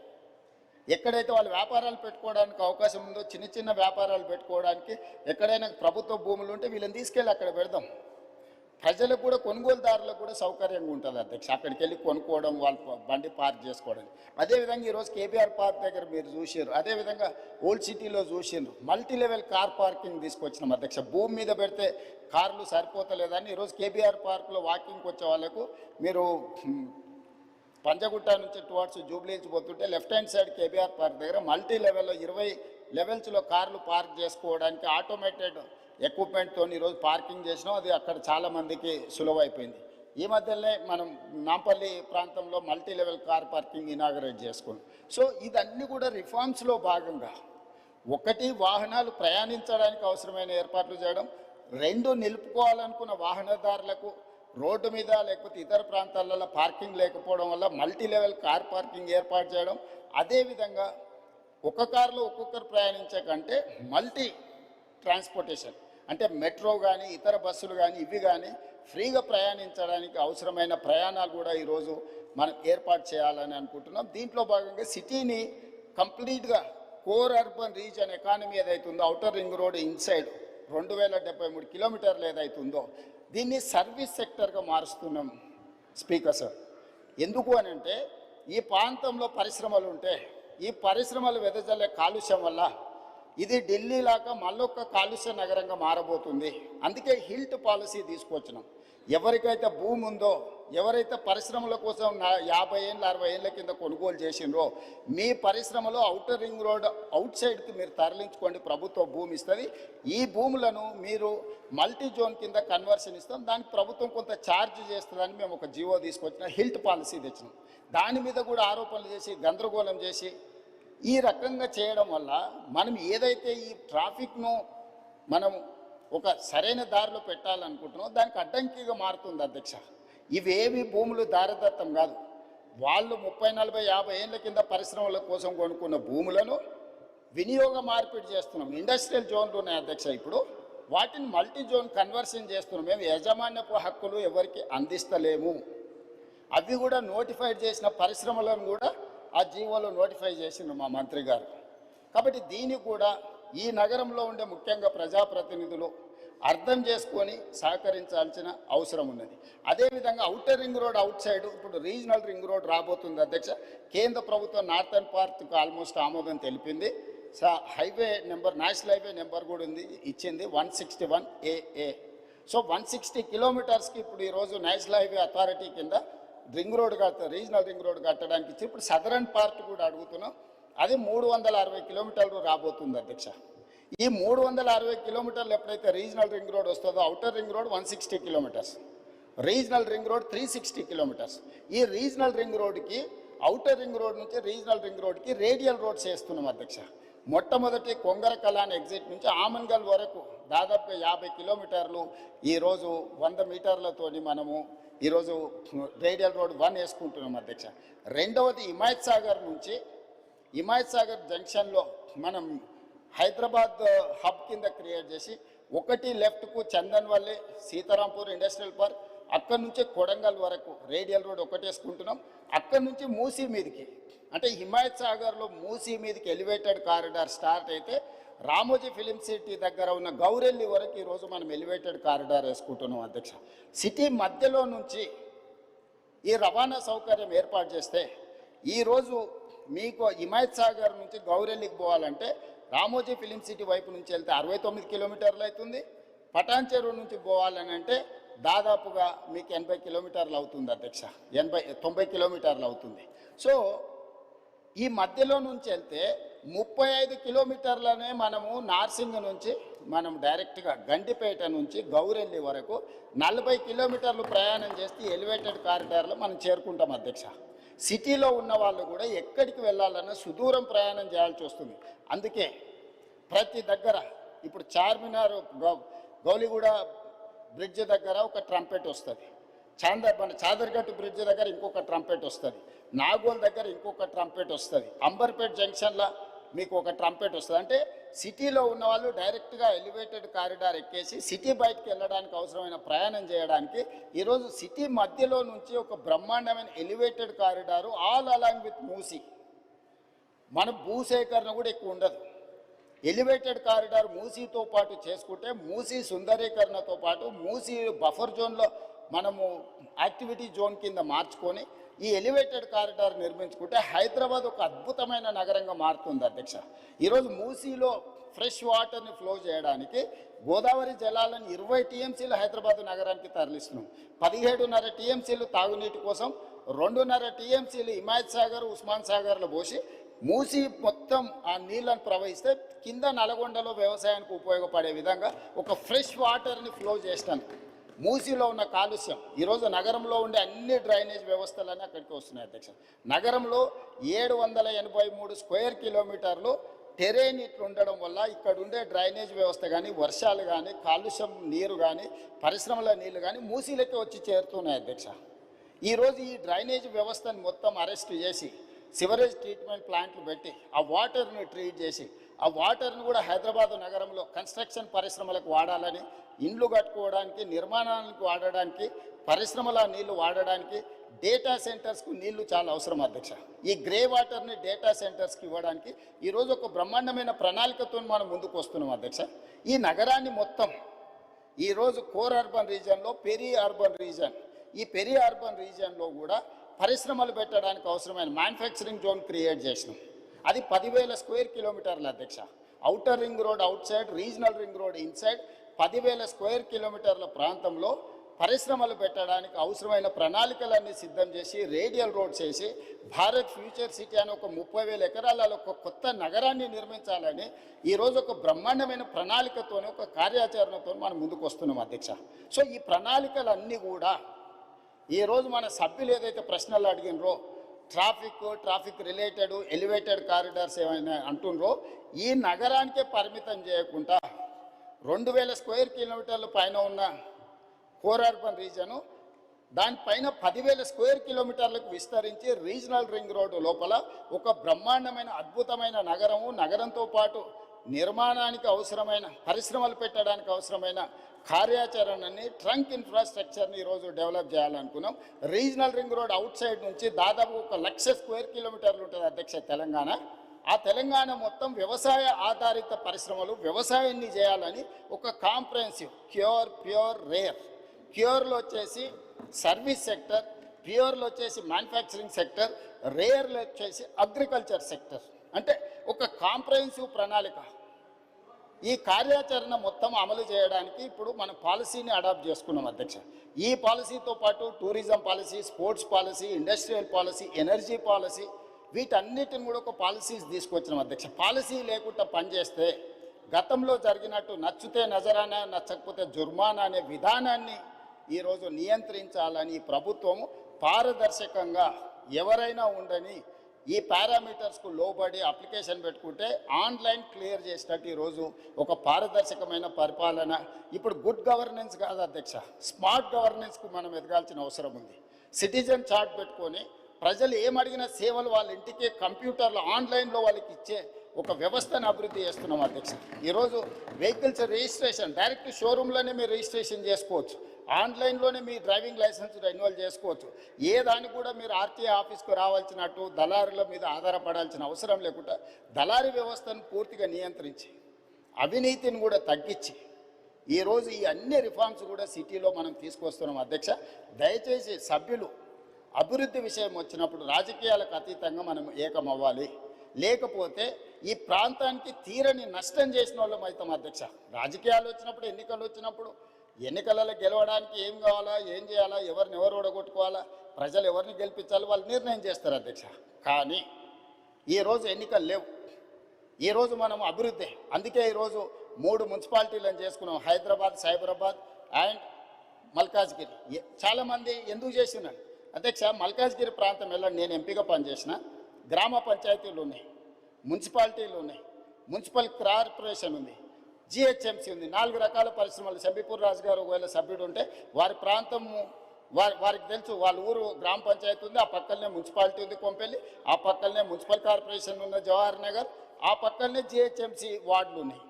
ఎక్కడైతే వాళ్ళు వ్యాపారాలు పెట్టుకోవడానికి అవకాశం ఉందో, చిన్న చిన్న వ్యాపారాలు పెట్టుకోవడానికి ఎక్కడైనా ప్రభుత్వ భూములు ఉంటే వీళ్ళని తీసుకెళ్ళి అక్కడ పెడదాం. ప్రజలకు కూడా, కొనుగోలుదారులకు కూడా సౌకర్యంగా ఉంటుంది అధ్యక్ష. అక్కడికి వెళ్ళి కొనుక్కోవడం, వాళ్ళ బండి పార్క్ చేసుకోవడం. అదేవిధంగా ఈరోజు కేబీఆర్ పార్క్ దగ్గర మీరు చూసారు, అదేవిధంగా ఓల్డ్ సిటీలో చూసారు, మల్టీ లెవెల్ కార్ పార్కింగ్ తీసుకొచ్చినాం అధ్యక్ష. భూమి మీద పెడితే కార్లు సరిపోతలేదని ఈరోజు కేబీఆర్ పార్క్లో వాకింగ్కి వచ్చే వాళ్ళకు మీరు పంజగుట్ట నుంచి టువర్డ్స్ జూబ్లీహిల్స్ పోతుంటే left hand side KBR park దగ్గర మల్టీ లెవెల్లో 20 లెవెల్స్లో కార్లు పార్క్ చేసుకోవడానికి ఆటోమేటెడ్ ఎక్విప్మెంట్తో ఈరోజు పార్కింగ్ చేసినాం. అది అక్కడ చాలామందికి సులువైపోయింది. ఈ మధ్యలోనే మనం నాంపల్లి ప్రాంతంలో multi level car parking inaugurate చేసుకున్నాం. సో ఇదన్నీ కూడా రిఫార్మ్స్లో భాగంగా, ఒకటి వాహనాలు ప్రయాణించడానికి అవసరమైన ఏర్పాట్లు చేయడం, రెండు నిలుపుకోవాలనుకున్న వాహనదారులకు రోడ్డు మీద లేకపోతే ఇతర ప్రాంతాలలో పార్కింగ్ లేకపోవడం వల్ల మల్టీ లెవెల్ కార్ పార్కింగ్ ఏర్పాటు చేయడం. అదేవిధంగా ఒక కారులో ఒక్కొక్కరు ప్రయాణించే కంటే మల్టీ ట్రాన్స్పోర్టేషన్ అంటే మెట్రో కానీ ఇతర బస్సులు కానీ ఇవి కానీ ఫ్రీగా ప్రయాణించడానికి అవసరమైన ప్రయాణాలు కూడా ఈరోజు మనం ఏర్పాటు చేయాలని అనుకుంటున్నాం. దీంట్లో భాగంగా సిటీని కంప్లీట్గా కోర్ అర్బన్ రీజన్ ఎకానమీ ఏదైతుందో, ఔటర్ రింగ్ రోడ్ ఇన్సైడ్ 2073 కిలోమీటర్లు ఏదైతుందో దీన్ని సర్వీస్ సెక్టర్గా మారుస్తున్నాం స్పీకర్ సార్. ఎందుకు అని అంటే ఈ ప్రాంతంలో పరిశ్రమలు ఉంటే ఈ పరిశ్రమలు వెదజల్లే కాలుష్యం వల్ల ఇది ఢిల్లీ లాగా మళ్ళొక్క కాలుష్య నగరంగా మారబోతుంది. అందుకే హిల్ట్ పాలసీ తీసుకొచ్చినాం. ఎవరికైతే భూమి ఉందో, ఎవరైతే పరిశ్రమల కోసం 50 ఏళ్ళ 60 ఏళ్ళ కింద కొనుగోలు చేసిండ్రో, మీ పరిశ్రమలో ఔటర్ రింగ్ రోడ్ అవుట్ సైడ్కి మీరు తరలించుకోండి, ప్రభుత్వ భూమి ఇస్తుంది. ఈ భూములను మీరు మల్టీ జోన్ కింద కన్వర్షన్ ఇస్తాం, దానికి ప్రభుత్వం కొంత ఛార్జ్ చేస్తుందని మేము ఒక జీవో తీసుకొచ్చిన హిల్ట్ పాలసీ తెచ్చినాం. దాని మీద కూడా ఆరోపణలు చేసి గందరగోళం చేసి ఈ రకంగా చేయడం వల్ల మనం ఏదైతే ఈ ట్రాఫిక్ను మనం ఒక సరైన దారిలో పెట్టాలనుకుంటున్నాం దానికి అడ్డంకిగా మారుతుంది అధ్యక్ష. ఇవేవి భూములు దారదత్తం కాదు. వాళ్ళు 30, 40, 50 ఏళ్ళ కింద పరిశ్రమల కోసం కొనుక్కున్న భూములను వినియోగ మార్పిడి చేస్తున్నాం. ఇండస్ట్రియల్ జోన్లు ఉన్నాయి అధ్యక్ష, ఇప్పుడు వాటిని మల్టీ జోన్ కన్వర్షన్ చేస్తున్నాం. మేము యాజమాన్యపు హక్కులు ఎవరికి అందిస్తలేము. అవి కూడా నోటిఫైడ్ చేసిన పరిశ్రమలను కూడా ఆ జీవోలో నోటిఫై చేసిండ్రు మా మంత్రి గారు. కాబట్టి దీన్ని కూడా ఈ నగరంలో ఉండే ముఖ్యంగా ప్రజాప్రతినిధులు అర్థం చేసుకొని సహకరించాల్సిన అవసరం ఉన్నది. అదేవిధంగా outer ring road out side ఇప్పుడు రీజనల్ రింగ్ రోడ్ రాబోతుంది అధ్యక్ష. కేంద్ర ప్రభుత్వం నార్థన్ పార్ట్కి ఆల్మోస్ట్ ఆమోదం తెలిపింది. Highway number, national highway number కూడా ఉంది, ఇచ్చింది 161AA. సో 160 కిలోమీటర్స్కి ఇప్పుడు ఈరోజు నేషనల్ హైవే అథారిటీ కింద ring road regional ring road కట్టడానికి ఇచ్చి ఇప్పుడు సదరన్ పార్ట్ కూడా అడుగుతున్నాం. అది 360 కిలోమీటర్లు రాబోతుంది అధ్యక్ష. ఈ 360 కిలోమీటర్లు ఎప్పుడైతే రీజనల్ రింగ్ రోడ్ వస్తుందో, outer ring road 160 kilometres, regional ring road 360 kilometres. ఈ రీజనల్ రింగ్ రోడ్కి అవుటర్ రింగ్ రోడ్ నుంచి రీజనల్ రింగ్ రోడ్కి రేడియల్ రోడ్స్ వేస్తున్నాం అధ్యక్ష. మొట్టమొదటి కొంగర కలాన్ ఎగ్జిట్ నుంచి ఆమన్గల్ వరకు దాదాపుగా 50 కిలోమీటర్లు ఈరోజు 100 మీటర్లతోని మనము ఈరోజు రేడియల్ రోడ్ 1 వేసుకుంటున్నాం అధ్యక్ష. రెండవది హిమాయత్ సాగర్ జంక్షన్లో మనం హైదరాబాద్ హబ్ కింద క్రియేట్ చేసి ఒకటి లెఫ్ట్కు చందన్వల్లి సీతారాంపూర్ ఇండస్ట్రియల్ పార్క్, అక్కడి నుంచి కొడంగల్ వరకు రేడియల్ రోడ్ ఒకటి వేసుకుంటున్నాం. అక్కడి నుంచి మూసీ మీదకి, అంటే హిమాయత్ సాగర్లో మూసీ మీదకి ఎలివేటెడ్ కారిడార్ స్టార్ట్ అయితే రామోజీ ఫిలిం సిటీ దగ్గర ఉన్న గౌరెల్లి వరకు ఈరోజు మనం ఎలివేటెడ్ కారిడార్ వేసుకుంటున్నాం అధ్యక్ష. సిటీ మధ్యలో నుంచి ఈ రవాణా సౌకర్యం ఏర్పాటు చేస్తే ఈరోజు మీకు హిమాయత్ సాగర్ నుంచి గౌరెల్లికి పోవాలంటే రామోజీ ఫిలిం సిటీ వైపు నుంచి వెళ్తే 69 కిలోమీటర్లు అవుతుంది. పటాన్ చెరువు నుంచి పోవాలని అంటే దాదాపుగా మీకు 80 కిలోమీటర్లు అవుతుంది అధ్యక్ష, 90 కిలోమీటర్లు అవుతుంది. సో ఈ మధ్యలో నుంచి వెళ్తే 35 కిలోమీటర్లనే మనము నార్సింగ్ నుంచి మనం డైరెక్ట్గా గండిపేట నుంచి గౌరెల్లి వరకు 40 కిలోమీటర్లు ప్రయాణం చేస్తే ఎలివేటెడ్ కారిడార్లో మనం చేరుకుంటాం అధ్యక్ష. సిటీలో ఉన్న వాళ్ళు కూడా ఎక్కడికి వెళ్ళాలన్నా సుదూరం ప్రయాణం చేయాల్సి వస్తుంది. అందుకే ప్రతి దగ్గర ఇప్పుడు చార్మినార్ గౌలిగూడ బ్రిడ్జ్ దగ్గర ఒక ట్రంపెట్ వస్తుంది, మన చాదర్గట్టు బ్రిడ్జ్ దగ్గర ఇంకొక ట్రంపెట్ వస్తుంది, నాగోల్ దగ్గర ఇంకొక ట్రంపెట్ వస్తుంది, అంబర్పేట్ జంక్షన్లో మీకు ఒక ట్రంపెట్ వస్తుంది. అంటే సిటీలో ఉన్న వాళ్ళు డైరెక్ట్గా ఎలివేటెడ్ కారిడార్ ఎక్కేసి సిటీ బయటకు వెళ్ళడానికి అవసరమైన ప్రయాణం చేయడానికి ఈరోజు సిటీ మధ్యలో నుంచి ఒక బ్రహ్మాండమైన elevated corridor all along with Musi. మన భూసేకరణ కూడా ఎక్కువ ఉండదు. ఎలివేటెడ్ కారిడార్ మూసీతో పాటు చేసుకుంటే మూసీ సుందరీకరణతో పాటు మూసీ బఫర్ జోన్లో మనము యాక్టివిటీ జోన్ కింద మార్చుకొని ఈ ఎలివేటెడ్ కారిడార్ నిర్మించుకుంటే హైదరాబాద్ ఒక అద్భుతమైన నగరంగా మారుతుంది అధ్యక్ష. ఈరోజు మూసీలో ఫ్రెష్ వాటర్ని ఫ్లో చేయడానికి గోదావరి జలాలను 20 టీఎంసీలు హైదరాబాద్ నగరానికి తరలిస్తున్నాం. 17.5 టీఎంసీలు తాగునీటి కోసం, 2.5 టీఎంసీలు హిమాయత్ సాగర్ ఉస్మాన్ సాగర్లో పోసి మూసీ మొత్తం ఆ నీళ్ళను ప్రవహిస్తే కింద నల్గొండలో వ్యవసాయానికి ఉపయోగపడే విధంగా ఒక ఫ్రెష్ వాటర్ని ఫ్లో చేస్తాను. మూసీలో ఉన్న కాలుష్యం ఈరోజు నగరంలో ఉండే అన్ని డ్రైనేజ్ వ్యవస్థలన్నీ అక్కడికి వస్తున్నాయి అధ్యక్ష. నగరంలో 783 స్క్వేర్ కిలోమీటర్లు టెరేన్ ఇట్లు ఉండడం వల్ల ఇక్కడ ఉండే డ్రైనేజ్ వ్యవస్థ కానీ, వర్షాలు కానీ, కాలుష్యం నీరు కానీ, పరిశ్రమల నీళ్లు కానీ మూసీలకి వచ్చి చేరుతున్నాయి అధ్యక్ష. ఈరోజు ఈ డ్రైనేజ్ వ్యవస్థను మొత్తం అరెస్ట్ చేసి సివరేజ్ ట్రీట్మెంట్ ప్లాంట్లు పెట్టి ఆ వాటర్ని ట్రీట్ చేసి ఆ వాటర్ని కూడా హైదరాబాదు నగరంలో కన్స్ట్రక్షన్ పరిశ్రమలకు వాడాలని, ఇండ్లు కట్టుకోవడానికి, నిర్మాణానికి వాడడానికి, పరిశ్రమల నీళ్లు వాడడానికి, డేటా సెంటర్స్కు నీళ్లు చాలా అవసరం అధ్యక్ష. ఈ గ్రే వాటర్ని డేటా సెంటర్స్కి ఇవ్వడానికి ఈరోజు ఒక బ్రహ్మాండమైన ప్రణాళికతో మనం ముందుకు వస్తున్నాం అధ్యక్ష. ఈ నగరాన్ని మొత్తం ఈరోజు కోర్ అర్బన్ రీజియన్లో పెరి అర్బన్ రీజియన్, ఈ పెరి అర్బన్ రీజియన్లో కూడా పరిశ్రమలు పెట్టడానికి అవసరమైన మ్యానుఫ్యాక్చరింగ్ జోన్ క్రియేట్ చేసినాం. అది 10,000 స్క్వేర్ కిలోమీటర్లు అధ్యక్ష. Outer ring road out side, regional ring road inside 10,000 square కిలోమీటర్ల ప్రాంతంలో పరిశ్రమలు పెట్టడానికి అవసరమైన ప్రణాళికలన్నీ సిద్ధం చేసి రేడియల్ రోడ్స్ వేసి భారత్ ఫ్యూచర్ సిటీ అని ఒక 30,000 ఎకరాలలో ఒక కొత్త నగరాన్ని నిర్మించాలని ఈరోజు ఒక బ్రహ్మాండమైన ప్రణాళికతో, ఒక కార్యాచరణతో మనం ముందుకు వస్తున్నాం అధ్యక్ష. సో ఈ ప్రణాళికలన్నీ కూడా ఈరోజు మన సభ్యులు ఏదైతే ప్రశ్నలు అడిగినరో, ట్రాఫిక్ రిలేటెడ్ ఎలివేటెడ్ కారిడార్స్ ఏమైనా అంటుండ్రో, ఈ నగరానికే పరిమితం చేయకుండా 2,000 స్క్వేర్ కిలోమీటర్ల పైన ఉన్న కోర్ అర్బన్ రీజను దానిపైన 10,000 స్క్వేర్ కిలోమీటర్లకు విస్తరించి రీజనల్ రింగ్ రోడ్డు లోపల ఒక బ్రహ్మాండమైన అద్భుతమైన నగరము, నగరంతో పాటు నిర్మాణానికి అవసరమైన పరిశ్రమలు పెట్టడానికి అవసరమైన కార్యాచరణని, ట్రంక్ ఇన్ఫ్రాస్ట్రక్చర్ని ఈరోజు డెవలప్ చేయాలనుకున్నాం. Regional ring road outside నుంచి దాదాపు 1,00,000 స్క్వేర్ కిలోమీటర్లు ఉంటుంది అధ్యక్ష తెలంగాణ. ఆ తెలంగాణ మొత్తం వ్యవసాయ ఆధారిత పరిశ్రమలు, వ్యవసాయాన్ని చేయాలని ఒక కాంప్రహెన్సివ్ ప్యూర్ రేర్, ప్యూర్లో వచ్చేసి సర్వీస్ సెక్టర్, ప్యూర్లో వచ్చేసి మ్యానుఫ్యాక్చరింగ్ సెక్టర్, రేర్లో వచ్చేసి అగ్రికల్చర్ సెక్టర్, అంటే ఒక కాంప్రహెన్సివ్ ప్రణాళిక. ఈ కార్యాచరణ మొత్తం అమలు చేయడానికి ఇప్పుడు మనం పాలసీని అడాప్ట్ చేసుకున్నాం అధ్యక్ష. ఈ పాలసీతో పాటు tourism policy, sports policy, industrial policy, energy policy, వీటన్నిటిని కూడా ఒక పాలసీస్ తీసుకొచ్చినాం అధ్యక్ష. పాలసీ లేకుండా పనిచేస్తే గతంలో జరిగినట్టు నచ్చితే నజరానా, నచ్చకపోతే జుర్మానా అనే విధానాన్ని ఈరోజు నియంత్రించాలని ప్రభుత్వము పారదర్శకంగా ఎవరైనా ఉండని ఈ పారామీటర్స్కు లోబడి అప్లికేషన్ పెట్టుకుంటే ఆన్లైన్ క్లియర్ చేసినట్టు ఈరోజు ఒక పారదర్శకమైన పరిపాలన. ఇప్పుడు గుడ్ గవర్నెన్స్ కాదు అధ్యక్ష, స్మార్ట్ గవర్నెన్స్కు మనం ఎదగాల్సిన అవసరం ఉంది. సిటిజన్ చార్ట్ పెట్టుకొని ప్రజలు ఏమడిగిన సేవలు వాళ్ళ ఇంటికి కంప్యూటర్లో ఆన్లైన్లో వాళ్ళకి ఇచ్చే ఒక వ్యవస్థను అభివృద్ధి చేస్తున్నాం అధ్యక్ష. ఈరోజు వెహికల్స్ రిజిస్ట్రేషన్ డైరెక్ట్ షోరూంలోనే మీరు రిజిస్ట్రేషన్ చేసుకోవచ్చు, ఆన్లైన్లోనే మీ డ్రైవింగ్ లైసెన్స్ రెన్యువల్ చేసుకోవచ్చు. ఏ దానికి కూడా మీరు ఆర్టీఏ ఆఫీస్కు రావాల్సినట్టు దళారుల మీద ఆధారపడాల్సిన అవసరం లేకుండా దళారీ వ్యవస్థను పూర్తిగా నియంత్రించి అవినీతిని కూడా తగ్గించి ఈరోజు ఈ అన్ని రిఫార్మ్స్ కూడా సిటీలో మనం తీసుకొస్తున్నాం అధ్యక్ష. దయచేసి సభ్యులు అభివృద్ధి విషయం వచ్చినప్పుడు రాజకీయాలకు అతీతంగా మనం ఏకమవ్వాలి, లేకపోతే ఈ ప్రాంతానికి తీరని నష్టం చేసిన వాళ్ళం అవుతాం అధ్యక్ష. రాజకీయాలు వచ్చినప్పుడు, ఎన్నికలు వచ్చినప్పుడు ఎన్నికలలో గెలవడానికి ఏం కావాలా, ఏం చేయాలా, ఎవరిని ఎవరు ఓడగొట్టుకోవాలా, ప్రజలు ఎవరిని గెలిపించాలి వాళ్ళు నిర్ణయం చేస్తారు అధ్యక్ష. కానీ ఈరోజు ఎన్నికలు లేవు, ఈరోజు మనం అభివృద్ధి. అందుకే ఈరోజు 3 మున్సిపాలిటీలను చేసుకున్నాం, హైదరాబాద్, సైబరాబాద్ అండ్ మల్కాజ్గిరి. చాలామంది ఎందుకు చేసినారు అధ్యక్ష, మల్కాజ్గిరి ప్రాంతం వెళ్ళండి, నేను ఎంపీగా పనిచేసిన. గ్రామ పంచాయతీలు ఉన్నాయి, మున్సిపాలిటీలు ఉన్నాయి, మున్సిపల్ కార్పొరేషన్ ఉంది, జిహెచ్ఎంసీ ఉంది, 4 రకాల పరిశ్రమలు. శంబీపూర్ రాజు గారు ఒకవేళ సభ్యుడు ఉంటే వారి ప్రాంతము వారికి తెలుసు, వాళ్ళ ఊరు గ్రామ పంచాయతీ ఉంది, ఆ పక్కనే మున్సిపాలిటీ ఉంది కొంపెల్లి, ఆ పక్కనే మున్సిపల్ కార్పొరేషన్ ఉన్న జవహర్ నగర్, ఆ పక్కనే జిహెచ్ఎంసీ వార్డులు ఉన్నాయి.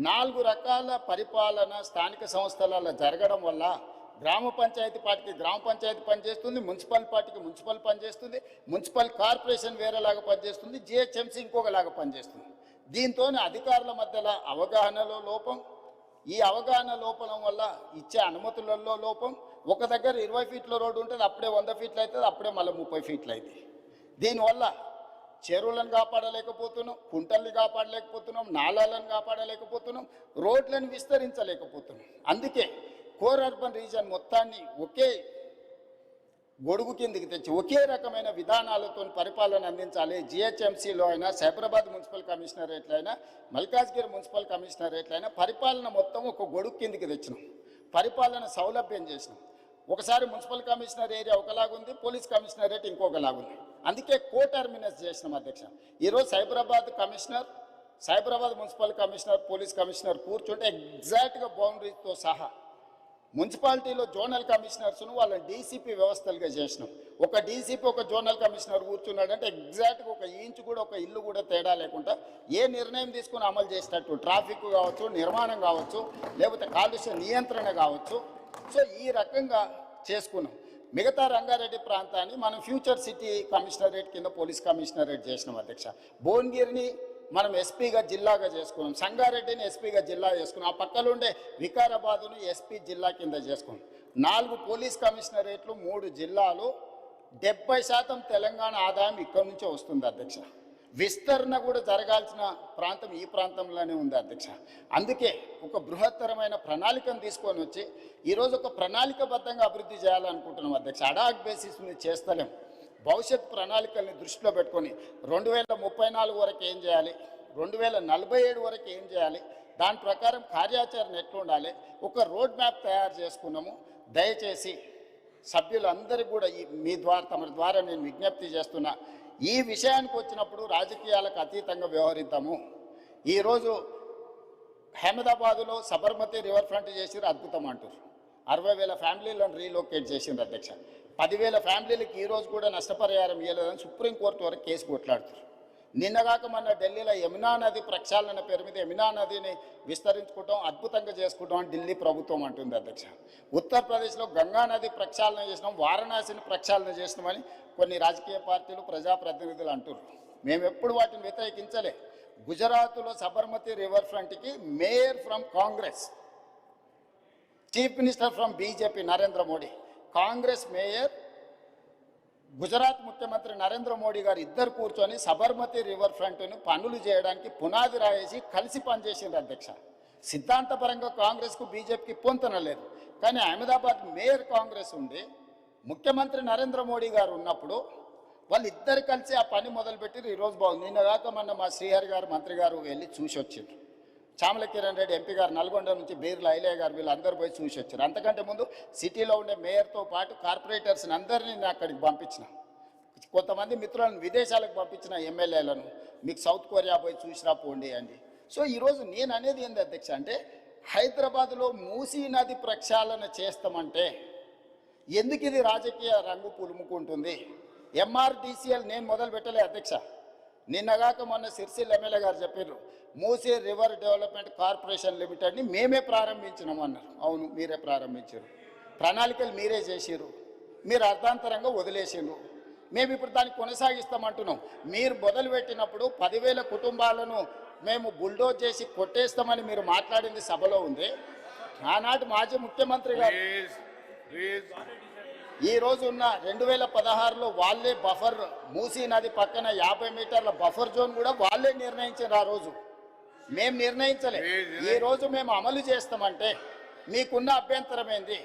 4 రకాల పరిపాలన స్థానిక సంస్థలలో జరగడం వల్ల గ్రామ పంచాయతీ పార్టీకి గ్రామ పంచాయతీ పనిచేస్తుంది, మున్సిపల్ పార్టీకి మున్సిపల్ పనిచేస్తుంది, మున్సిపల్ కార్పొరేషన్ వేరేలాగా పనిచేస్తుంది, జిహెచ్ఎంసీ ఇంకొకలాగా పనిచేస్తుంది. దీంతో అధికారుల మధ్యలో అవగాహనలో లోపం, ఈ అవగాహన లోపం వల్ల ఇచ్చే అనుమతులలో లోపం. ఒక దగ్గర 20 ఫీట్ల రోడ్డు ఉంటుంది, అప్పుడే 100 ఫీట్లు అవుతుంది, అప్పుడే మళ్ళీ 30 ఫీట్లు అవుతుంది. దీనివల్ల చెరువులను కాపాడలేకపోతున్నాం, కుంటల్ని కాపాడలేకపోతున్నాం, నాళాలను కాపాడలేకపోతున్నాం, రోడ్లను విస్తరించలేకపోతున్నాం. అందుకే కోర్ అర్బన్ రీజన్ మొత్తాన్ని ఒకే గొడుగు కిందికి తెచ్చి ఒకే రకమైన విధానాలతో పరిపాలన అందించాలి. జిహెచ్ఎంసీలో అయినా, సైబరాబాద్ మున్సిపల్ కమిషనరేట్లో అయినా, మల్కాజ్గిరి మున్సిపల్ కమిషనరేట్లో అయినా పరిపాలన మొత్తం ఒక గొడుగు కిందికి తెచ్చినాం, పరిపాలన సౌలభ్యం చేసినాం. ఒకసారి మున్సిపల్ కమిషనర్ ఏరియా ఒకలాగుంది, పోలీస్ కమిషనరేట్ ఇంకొకలాగుంది. అందుకే కోటర్మినస్ చేసినాం అధ్యక్ష. ఈరోజు Cyberabad commissioner, Cyberabad municipal commissioner, police commissioner కూర్చుంటే ఎగ్జాక్ట్గా బౌండరీతో సహా మున్సిపాలిటీలో జోనల్ కమిషనర్స్ను వాళ్ళని డీసీపీ వ్యవస్థలుగా చేసినాం. ఒక డీసీపీ ఒక జోనల్ కమిషనర్ కూర్చున్నాడంటే ఎగ్జాక్ట్గా ఒక ఇంచు కూడా, ఒక ఇల్లు కూడా తేడా లేకుండా ఏ నిర్ణయం తీసుకుని అమలు చేసినట్టు, ట్రాఫిక్ కావచ్చు, నిర్మాణం కావచ్చు, లేకపోతే కాలుష్య నియంత్రణ కావచ్చు. సో ఈ రకంగా చేసుకున్నాం. మిగతా రంగారెడ్డి ప్రాంతాన్ని మనం ఫ్యూచర్ సిటీ కమిషనరేట్ కింద పోలీస్ కమిషనరేట్ చేసినాం అధ్యక్ష. భువనగిరిని మనం ఎస్పీగా జిల్లాగా చేసుకున్నాం, సంగారెడ్డిని ఎస్పీగా జిల్లా చేసుకున్నాం, ఆ పక్కలుండే వికారాబాదును ఎస్పీ జిల్లా కింద చేసుకున్నాం. 4 పోలీస్ కమిషనరేట్లు, 3 జిల్లాలు, 70% తెలంగాణ ఆదాయం ఇక్కడి నుంచే వస్తుంది అధ్యక్ష. విస్తరణ కూడా జరగాల్సిన ప్రాంతం ఈ ప్రాంతంలోనే ఉంది అధ్యక్ష. అందుకే ఒక బృహత్తరమైన ప్రణాళికను తీసుకొని వచ్చి ఈరోజు ఒక ప్రణాళికబద్ధంగా అభివృద్ధి చేయాలనుకుంటున్నాం అధ్యక్ష. అడాక్ బేసిస్ మీద చేస్తలేం. భవిష్యత్ ప్రణాళికల్ని దృష్టిలో పెట్టుకొని 2034 వరకు ఏం చేయాలి, 2047 వరకు ఏం చేయాలి, దాని ప్రకారం కార్యాచరణ ఎట్లుండాలి, ఒక రోడ్ మ్యాప్ తయారు చేసుకున్నాము. దయచేసి సభ్యులందరికీ కూడా మీ ద్వారా, తమ ద్వారా నేను విజ్ఞప్తి చేస్తున్నా, ఈ విషయానికి వచ్చినప్పుడు రాజకీయాలకు అతీతంగా వ్యవహరిద్దాము. ఈరోజు అహ్మదాబాదులో సబర్మతి రివర్ ఫ్రంట్ చేసిరు, అద్భుతం అంటారు. 60,000 ఫ్యామిలీలను రీలొకేట్ చేసింది అధ్యక్ష. 10,000 ఫ్యామిలీలకు ఈరోజు కూడా నష్టపరిహారం ఇవ్వలేదని సుప్రీంకోర్టు వరకు కేసు కొట్లాడుతారు. నిన్నగాక మన ఢిల్లీలో యమునా నది ప్రక్షాళన పేరు మీద యమునా నదిని విస్తరించుకుంటాం, అద్భుతంగా చేసుకుంటాం అని ఢిల్లీ ప్రభుత్వం అంటుంది అధ్యక్ష. ఉత్తరప్రదేశ్లో గంగా నది ప్రక్షాళన చేసినాం, వారణాసిని ప్రక్షాళన చేసినామని కొన్ని రాజకీయ పార్టీలు, ప్రజాప్రతినిధులు అంటున్నారు. మేము ఎప్పుడు వాటిని వ్యతిరేకించలే. గుజరాత్లో సబర్మతి రివర్ ఫ్రంట్కి mayor from Congress, chief minister from BJP Narendra Modi, Congress mayor Gujarat ముఖ్యమంత్రి నరేంద్ర మోడీ గారు ఇద్దరు కూర్చొని సబర్మతి రివర్ ఫ్రంట్ను పనులు చేయడానికి పునాది రాయేసి కలిసి పనిచేసింది అధ్యక్ష. సిద్ధాంతపరంగా కాంగ్రెస్కు బీజేపీకి పొంతన లేదు. కానీ అహ్మదాబాద్ మేయర్ కాంగ్రెస్ ఉండి ముఖ్యమంత్రి నరేంద్ర మోడీ గారు ఉన్నప్పుడు వాళ్ళిద్దరు కలిసి ఆ పని మొదలుపెట్టి ఈరోజు బాగుంది. నిన్నగాక మొన్న మా శ్రీహరి గారు మంత్రి గారు వెళ్ళి చూసి వచ్చిండ్రు. చామల కిరణ్ రెడ్డి ఎంపీ గారు నల్గొండ నుంచి బీర్ల ఐలయ్య గారు వీళ్ళందరూ పోయి చూసి వచ్చారు. అంతకంటే ముందు సిటీలో ఉండే మేయర్తో పాటు కార్పొరేటర్స్ని అందరినీ నేను అక్కడికి పంపించిన. కొంతమంది మిత్రులను విదేశాలకు పంపించిన ఎమ్మెల్యేలను మీకు సౌత్ కొరియా పోయి చూసిరా పోండి అండి. సో ఈరోజు నేను అనేది ఏంది అధ్యక్ష అంటే హైదరాబాద్లో మూసీ నది ప్రక్షాళన చేస్తామంటే ఎందుకు ఇది రాజకీయ రంగు పులుముకుంటుంది? ఎంఆర్డీసీఎల్ నేను మొదలు పెట్టలే అధ్యక్ష. నిన్నగాక మొన్న సిరిసిల్ల ఎమ్మెల్యే గారు చెప్పారు మూసీ రివర్ డెవలప్మెంట్ కార్పొరేషన్ లిమిటెడ్ని మేమే ప్రారంభించినాము అన్నారు. అవును, మీరే ప్రారంభించారు, ప్రణాళికలు మీరే చేసారు, మీరు అర్థాంతరంగా వదిలేసారు. మేము ఇప్పుడు దాన్ని కొనసాగిస్తామంటున్నాం. మీరు మొదలుపెట్టినప్పుడు 10,000 కుటుంబాలను మేము బుల్డోజ్ చేసి కొట్టేస్తామని మీరు మాట్లాడింది సభలో ఉంది. ఆనాటి మాజీ ముఖ్యమంత్రి గారు ఈ రోజు ఉన్న 2016లో వాళ్ళే బఫర్ మూసీ నది పక్కన 50 మీటర్ల బఫర్ జోన్ కూడా వాళ్ళే నిర్ణయించారు. ఆ రోజు మేము నిర్ణయించలే. ఈ రోజు మేము అమలు చేస్తామంటే మీకున్న అభ్యంతరం ఏంది?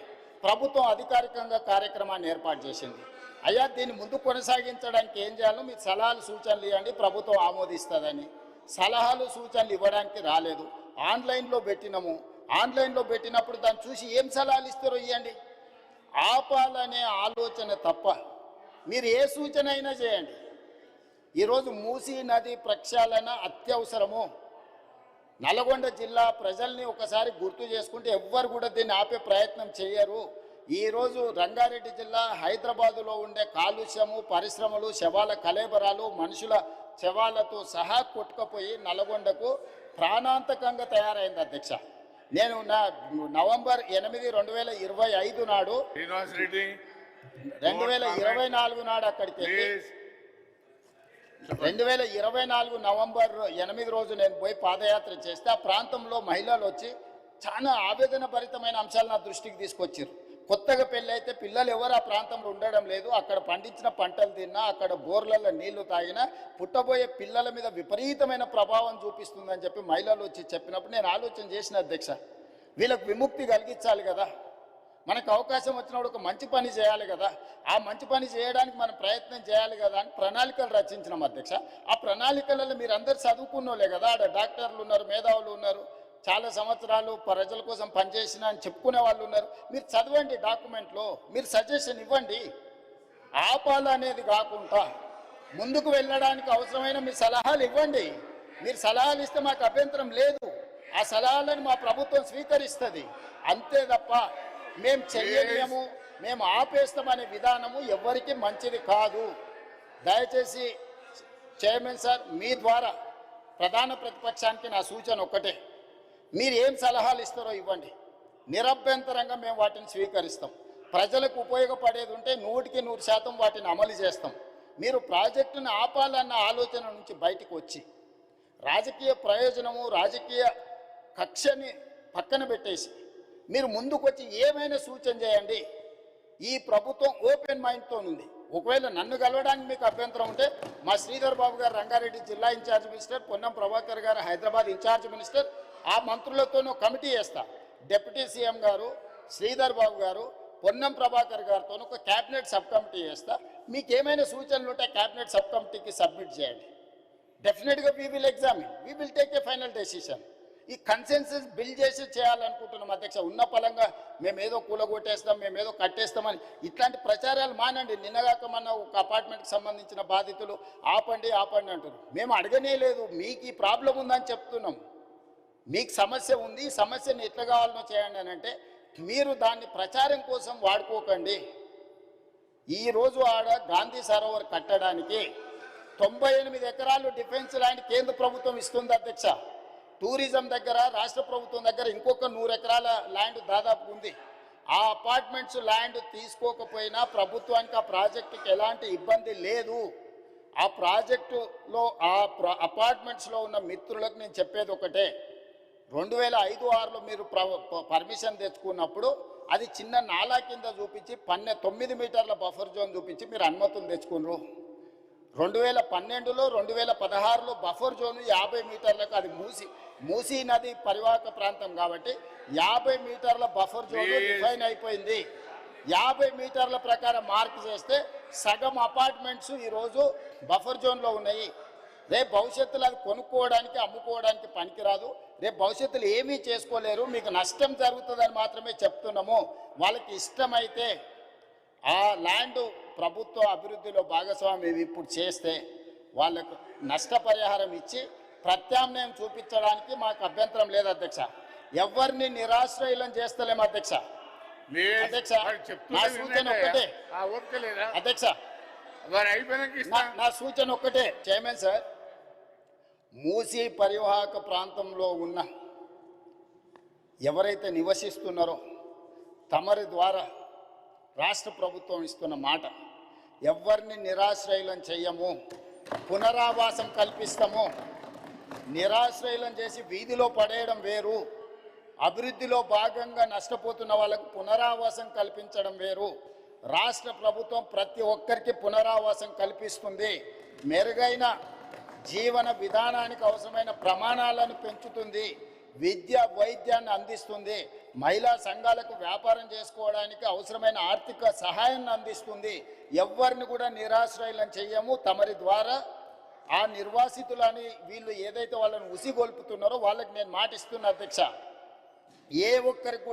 ప్రభుత్వం అధికారికంగా కార్యక్రమాన్ని ఏర్పాటు చేసింది. అయ్యా దీన్ని ముందు కొనసాగించడానికి ఏం చేయాలో మీకు సలహాలు సూచనలు ఇవ్వండి, ప్రభుత్వం ఆమోదిస్తుందని. సలహాలు సూచనలు ఇవ్వడానికి రాలేదు. ఆన్లైన్లో పెట్టినాము. ఆన్లైన్లో పెట్టినప్పుడు దాన్ని చూసి ఏం సలహాలు ఇస్తారో ఇవ్వండి. ఆపాలనే ఆలోచన తప్ప మీరు ఏ సూచన అయినా చేయండి. ఈరోజు మూసీ నది ప్రక్షాళన అత్యవసరము. నల్గొండ జిల్లా ప్రజల్ని ఒకసారి గుర్తు చేసుకుంటే ఎవ్వరు కూడా దీన్ని ఆపే ప్రయత్నం చేయరు. ఈరోజు రంగారెడ్డి జిల్లా హైదరాబాదులో ఉండే కాలుష్యము, పరిశ్రమలు, శవాల కలేబరాలు, మనుషుల శవాలతో సహా కొట్టుకుపోయి నల్గొండకు ప్రాణాంతకంగా తయారైంది అధ్యక్ష. నేను నవంబర్ 8, 2025 నాడు 2024 నాడు అక్కడికి వెళ్ళి 2024 నవంబర్ 8 రోజు నేను పోయి పాదయాత్ర చేస్తే ఆ ప్రాంతంలో మహిళలు వచ్చి చాలా ఆవేదన భరితమైన అంశాలు నా దృష్టికి తీసుకొచ్చారు. కొత్తగా పెళ్ళి అయితే పిల్లలు ఎవరు ఆ ప్రాంతంలో ఉండడం లేదు. అక్కడ పండించిన పంటలు తిన్నా, అక్కడ బోర్లలో నీళ్లు తాగినా పుట్టబోయే పిల్లల మీద విపరీతమైన ప్రభావం చూపిస్తుందని చెప్పి మహిళలు వచ్చి చెప్పినప్పుడు నేను ఆలోచన చేసిన అధ్యక్ష, వీళ్ళకు విముక్తి కలిగించాలి కదా, మనకు అవకాశం వచ్చినప్పుడు ఒక మంచి పని చేయాలి కదా, ఆ మంచి పని చేయడానికి మనం ప్రయత్నం చేయాలి కదా అని ప్రణాళికలు రచించినాం అధ్యక్ష. ఆ ప్రణాళికలలో మీరు అందరు చదువుకున్నోలే కదా, ఆడ డాక్టర్లు ఉన్నారు, మేధావులు ఉన్నారు, చాలా సంవత్సరాలు ప్రజల కోసం పనిచేసిన అని చెప్పుకునే వాళ్ళు ఉన్నారు. మీరు చదవండి, డాక్యుమెంట్లో మీరు సజెషన్ ఇవ్వండి. ఆపాలనేది కాకుండా ముందుకు వెళ్ళడానికి అవసరమైన మీ సలహాలు ఇవ్వండి. మీరు సలహాలు ఇస్తే మాకు అభ్యంతరం లేదు. ఆ సలహాలను మా ప్రభుత్వం స్వీకరిస్తుంది. అంతే తప్ప మేము చెయ్యలేము, మేము ఆపేస్తామనే విధానము ఎవరికి మంచిది కాదు. దయచేసి చైర్మన్ సార్, మీ ద్వారా ప్రధాన ప్రతిపక్షానికి నా సూచన ఒక్కటే, మీరు ఏం సలహాలు ఇస్తారో ఇవ్వండి. నిరభ్యంతరంగా మేము వాటిని స్వీకరిస్తాం. ప్రజలకు ఉపయోగపడేది ఉంటే 100% వాటిని అమలు చేస్తాం. మీరు ప్రాజెక్టును ఆపాలన్న ఆలోచన నుంచి బయటకు వచ్చి రాజకీయ ప్రయోజనము, రాజకీయ కక్షని పక్కన పెట్టేసి మీరు ముందుకొచ్చి ఏమైనా సూచన చేయండి. ఈ ప్రభుత్వం ఓపెన్ మైండ్తో ఉంది. ఒకవేళ నన్ను కలవడానికి మీకు అభ్యంతరం ఉంటే మా శ్రీధర్ బాబు గారు రంగారెడ్డి జిల్లా ఇన్ఛార్జ్ మినిస్టర్, పొన్నం ప్రభాకర్ గారు హైదరాబాద్ ఇన్ఛార్జ్ మినిస్టర్, ఆ మంత్రులతోనూ కమిటీ వేస్తా. డిప్యూటీ సీఎం గారు, శ్రీధర్ బాబు గారు, పొన్నం ప్రభాకర్ గారితో ఒక క్యాబినెట్ సబ్ కమిటీ వేస్తా. మీకు ఏమైనా సూచనలు ఉంటే క్యాబినెట్ సబ్ కమిటీకి సబ్మిట్ చేయండి. డెఫినెట్గా we will examine, we will take a final decision. ఈ కన్సెన్సస్ బిల్డ్ చేసి చేయాలనుకుంటున్నాం అధ్యక్ష. ఉన్న పలంగా మేమేదో కూలగొట్టేస్తాం, మేమేదో కట్టేస్తామని ఇట్లాంటి ప్రచారాలు మానండి. నిన్నగాక మన ఒక అపార్ట్మెంట్కి సంబంధించిన బాధితులు ఆపండి ఆపండి అంటారు. మేము అడగనే లేదు, మీకు ఈ ప్రాబ్లం ఉందని చెప్తున్నాం. మీకు సమస్య ఉంది, ఈ సమస్యను ఎట్లా కావాలనో చేయండి అని అంటే మీరు దాన్ని ప్రచారం కోసం వాడుకోకండి. ఈరోజు ఆడ గాంధీ సరోవర్ కట్టడానికి 98 ఎకరాలు డిఫెన్స్ ల్యాండ్ కేంద్ర ప్రభుత్వం ఇస్తుంది అధ్యక్ష. టూరిజం దగ్గర రాష్ట్ర ప్రభుత్వం దగ్గర ఇంకొక 100 ఎకరాల ల్యాండ్ దాదాపు ఉంది. ఆ అపార్ట్మెంట్స్ ల్యాండ్ తీసుకోకపోయినా ప్రభుత్వానికి ఆ ప్రాజెక్టుకి ఎలాంటి ఇబ్బంది లేదు. ఆ ప్రాజెక్టులో అపార్ట్మెంట్స్లో ఉన్న మిత్రులకు నేను చెప్పేది ఒకటే, 2005-06లో మీరు పర్మిషన్ తెచ్చుకున్నప్పుడు అది చిన్న నాలా కింద చూపించి 9 మీటర్ల బఫర్ జోన్ చూపించి మీరు అనుమతులు తెచ్చుకున్నారు. 2012లో 2016లో బఫర్ జోన్ 50 మీటర్లకు, అది మూసీ నది పరివాహక ప్రాంతం కాబట్టి 50 మీటర్ల బఫర్ జోన్ డిఫైన్ అయిపోయింది. 50 మీటర్ల ప్రకారం మార్క్ చేస్తే సగం అపార్ట్మెంట్స్ ఈరోజు బఫర్ జోన్లో ఉన్నాయి. రేపు భవిష్యత్తులో అది కొనుక్కోవడానికి అమ్ముకోవడానికి పనికిరాదు. రేపు భవిష్యత్తులో ఏమీ చేసుకోలేరు, మీకు నష్టం జరుగుతుందని మాత్రమే చెప్తున్నాము. వాళ్ళకి ఇష్టమైతే ఆ ల్యాండ్ ప్రభుత్వ అభివృద్ధిలో భాగస్వామ్యం ఇప్పుడు చేస్తే వాళ్ళకు నష్టపరిహారం ఇచ్చి ప్రత్యామ్నాయం చూపించడానికి మాకు అభ్యంతరం లేదు అధ్యక్ష. ఎవరిని నిరాశ్రయులను చేస్తలేము అధ్యక్ష. అధ్యక్ష నా సూచన ఒక్కటే అధ్యక్ష, నా సూచన ఒక్కటే చైర్మన్ సార్, మూసీ పరివాహక ప్రాంతంలో ఉన్న ఎవరైతే నివసిస్తున్నారో తమరి ద్వారా రాష్ట్ర ప్రభుత్వం ఇస్తున్న మాట, ఎవరిని నిరాశ్రయులను చెయ్యము, పునరావాసం కల్పిస్తాము. నిరాశ్రయులను చేసి వీధిలో పడేయడం వేరు, అభివృద్ధిలో భాగంగా నష్టపోతున్న వాళ్ళకు పునరావాసం కల్పించడం వేరు. రాష్ట్ర ప్రభుత్వం ప్రతి ఒక్కరికి పునరావాసం కల్పిస్తుంది, మెరుగైన జీవన విధానానికి అవసరమైన ప్రమాణాలను పెంచుతుంది, విద్య వైద్యాన్ని అందిస్తుంది, మహిళా సంఘాలకు వ్యాపారం చేసుకోవడానికి అవసరమైన ఆర్థిక సహాయాన్ని అందిస్తుంది. ఎవరిని కూడా నిరాశ్రయులను చెయ్యము. తమరి ద్వారా ఆ నిర్వాసితులని వీళ్ళు ఏదైతే వాళ్ళని ఉసిగొల్పుతున్నారో వాళ్ళకి నేను మాటిస్తున్నా అధ్యక్ష, ఏ ఒక్కరికి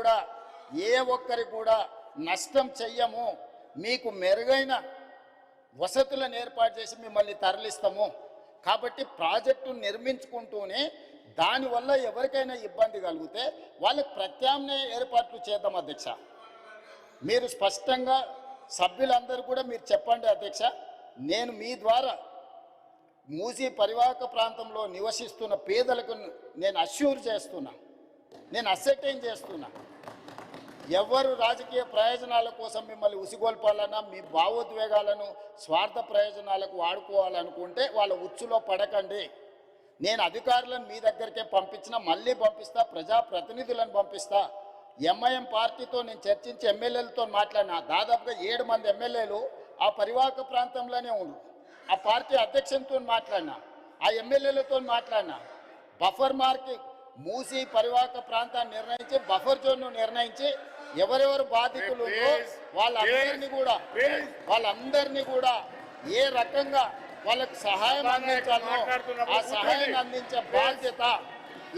కూడా నష్టం చెయ్యము. మీకు మెరుగైన వసతులను ఏర్పాటు చేసి మిమ్మల్ని తరలిస్తాము. కాబట్టి ప్రాజెక్టు నిర్మించుకుంటూనే దానివల్ల ఎవరికైనా ఇబ్బంది కలిగితే వాళ్ళకి ప్రత్యామ్నాయ ఏర్పాట్లు చేద్దాం అధ్యక్ష. మీరు స్పష్టంగా సభ్యులందరూ కూడా మీరు చెప్పండి అధ్యక్ష. నేను మీ ద్వారా మూసీ పరివాహక ప్రాంతంలో నివసిస్తున్న పేదలకు నేను అష్యూర్ చేస్తున్నా, నేను అసెర్టైన్ చేస్తున్నా, ఎవరు రాజకీయ ప్రయోజనాల కోసం మిమ్మల్ని ఉసిగొల్పాలన్నా మీ భావోద్వేగాలను స్వార్థ ప్రయోజనాలకు వాడుకోవాలనుకుంటే వాళ్ళ ఉచ్చులో పడకండి. నేను అధికారులను మీ దగ్గరికే పంపించినా, మళ్ళీ పంపిస్తా, ప్రజాప్రతినిధులను పంపిస్తా. ఎంఐఎం పార్టీతో నేను చర్చించి ఎమ్మెల్యేలతో మాట్లాడినా, దాదాపుగా 7 మంది ఎమ్మెల్యేలు ఆ పరివాహక ప్రాంతంలోనే ఉన్నారు. ఆ పార్టీ అధ్యక్షునితో మాట్లాడినా, ఆ ఎమ్మెల్యేలతో మాట్లాడినా, బఫర్ మార్క్ మూసీ పరివాహక ప్రాంతాన్ని నిర్ణయించి బఫర్ జోన్ను నిర్ణయించి ఎవరెవరు బాధితులు వాళ్ళందరినీ కూడా ఏ రకంగా వాళ్ళకు సహాయం అందించాలో ఆ సహాయాన్ని అందించే బాధ్యత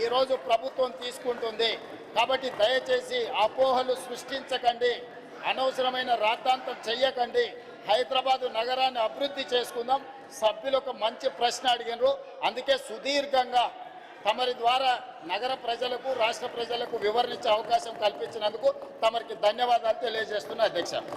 ఈరోజు ప్రభుత్వం తీసుకుంటుంది. కాబట్టి దయచేసి అపోహలు సృష్టించకండి, అనవసరమైన రాద్ధాంతం చెయ్యకండి. హైదరాబాదు నగరాన్ని అభివృద్ధి చేసుకుందాం. సభ్యులు ఒక మంచి ప్రశ్న అడిగినారు, అందుకే సుదీర్ఘంగా తమరి ద్వారా నగర ప్రజలకు రాష్ట్ర ప్రజలకు వివరించే అవకాశం కల్పించినందుకు తమరికి ధన్యవాదాలు తెలియజేస్తున్నా అధ్యక్ష.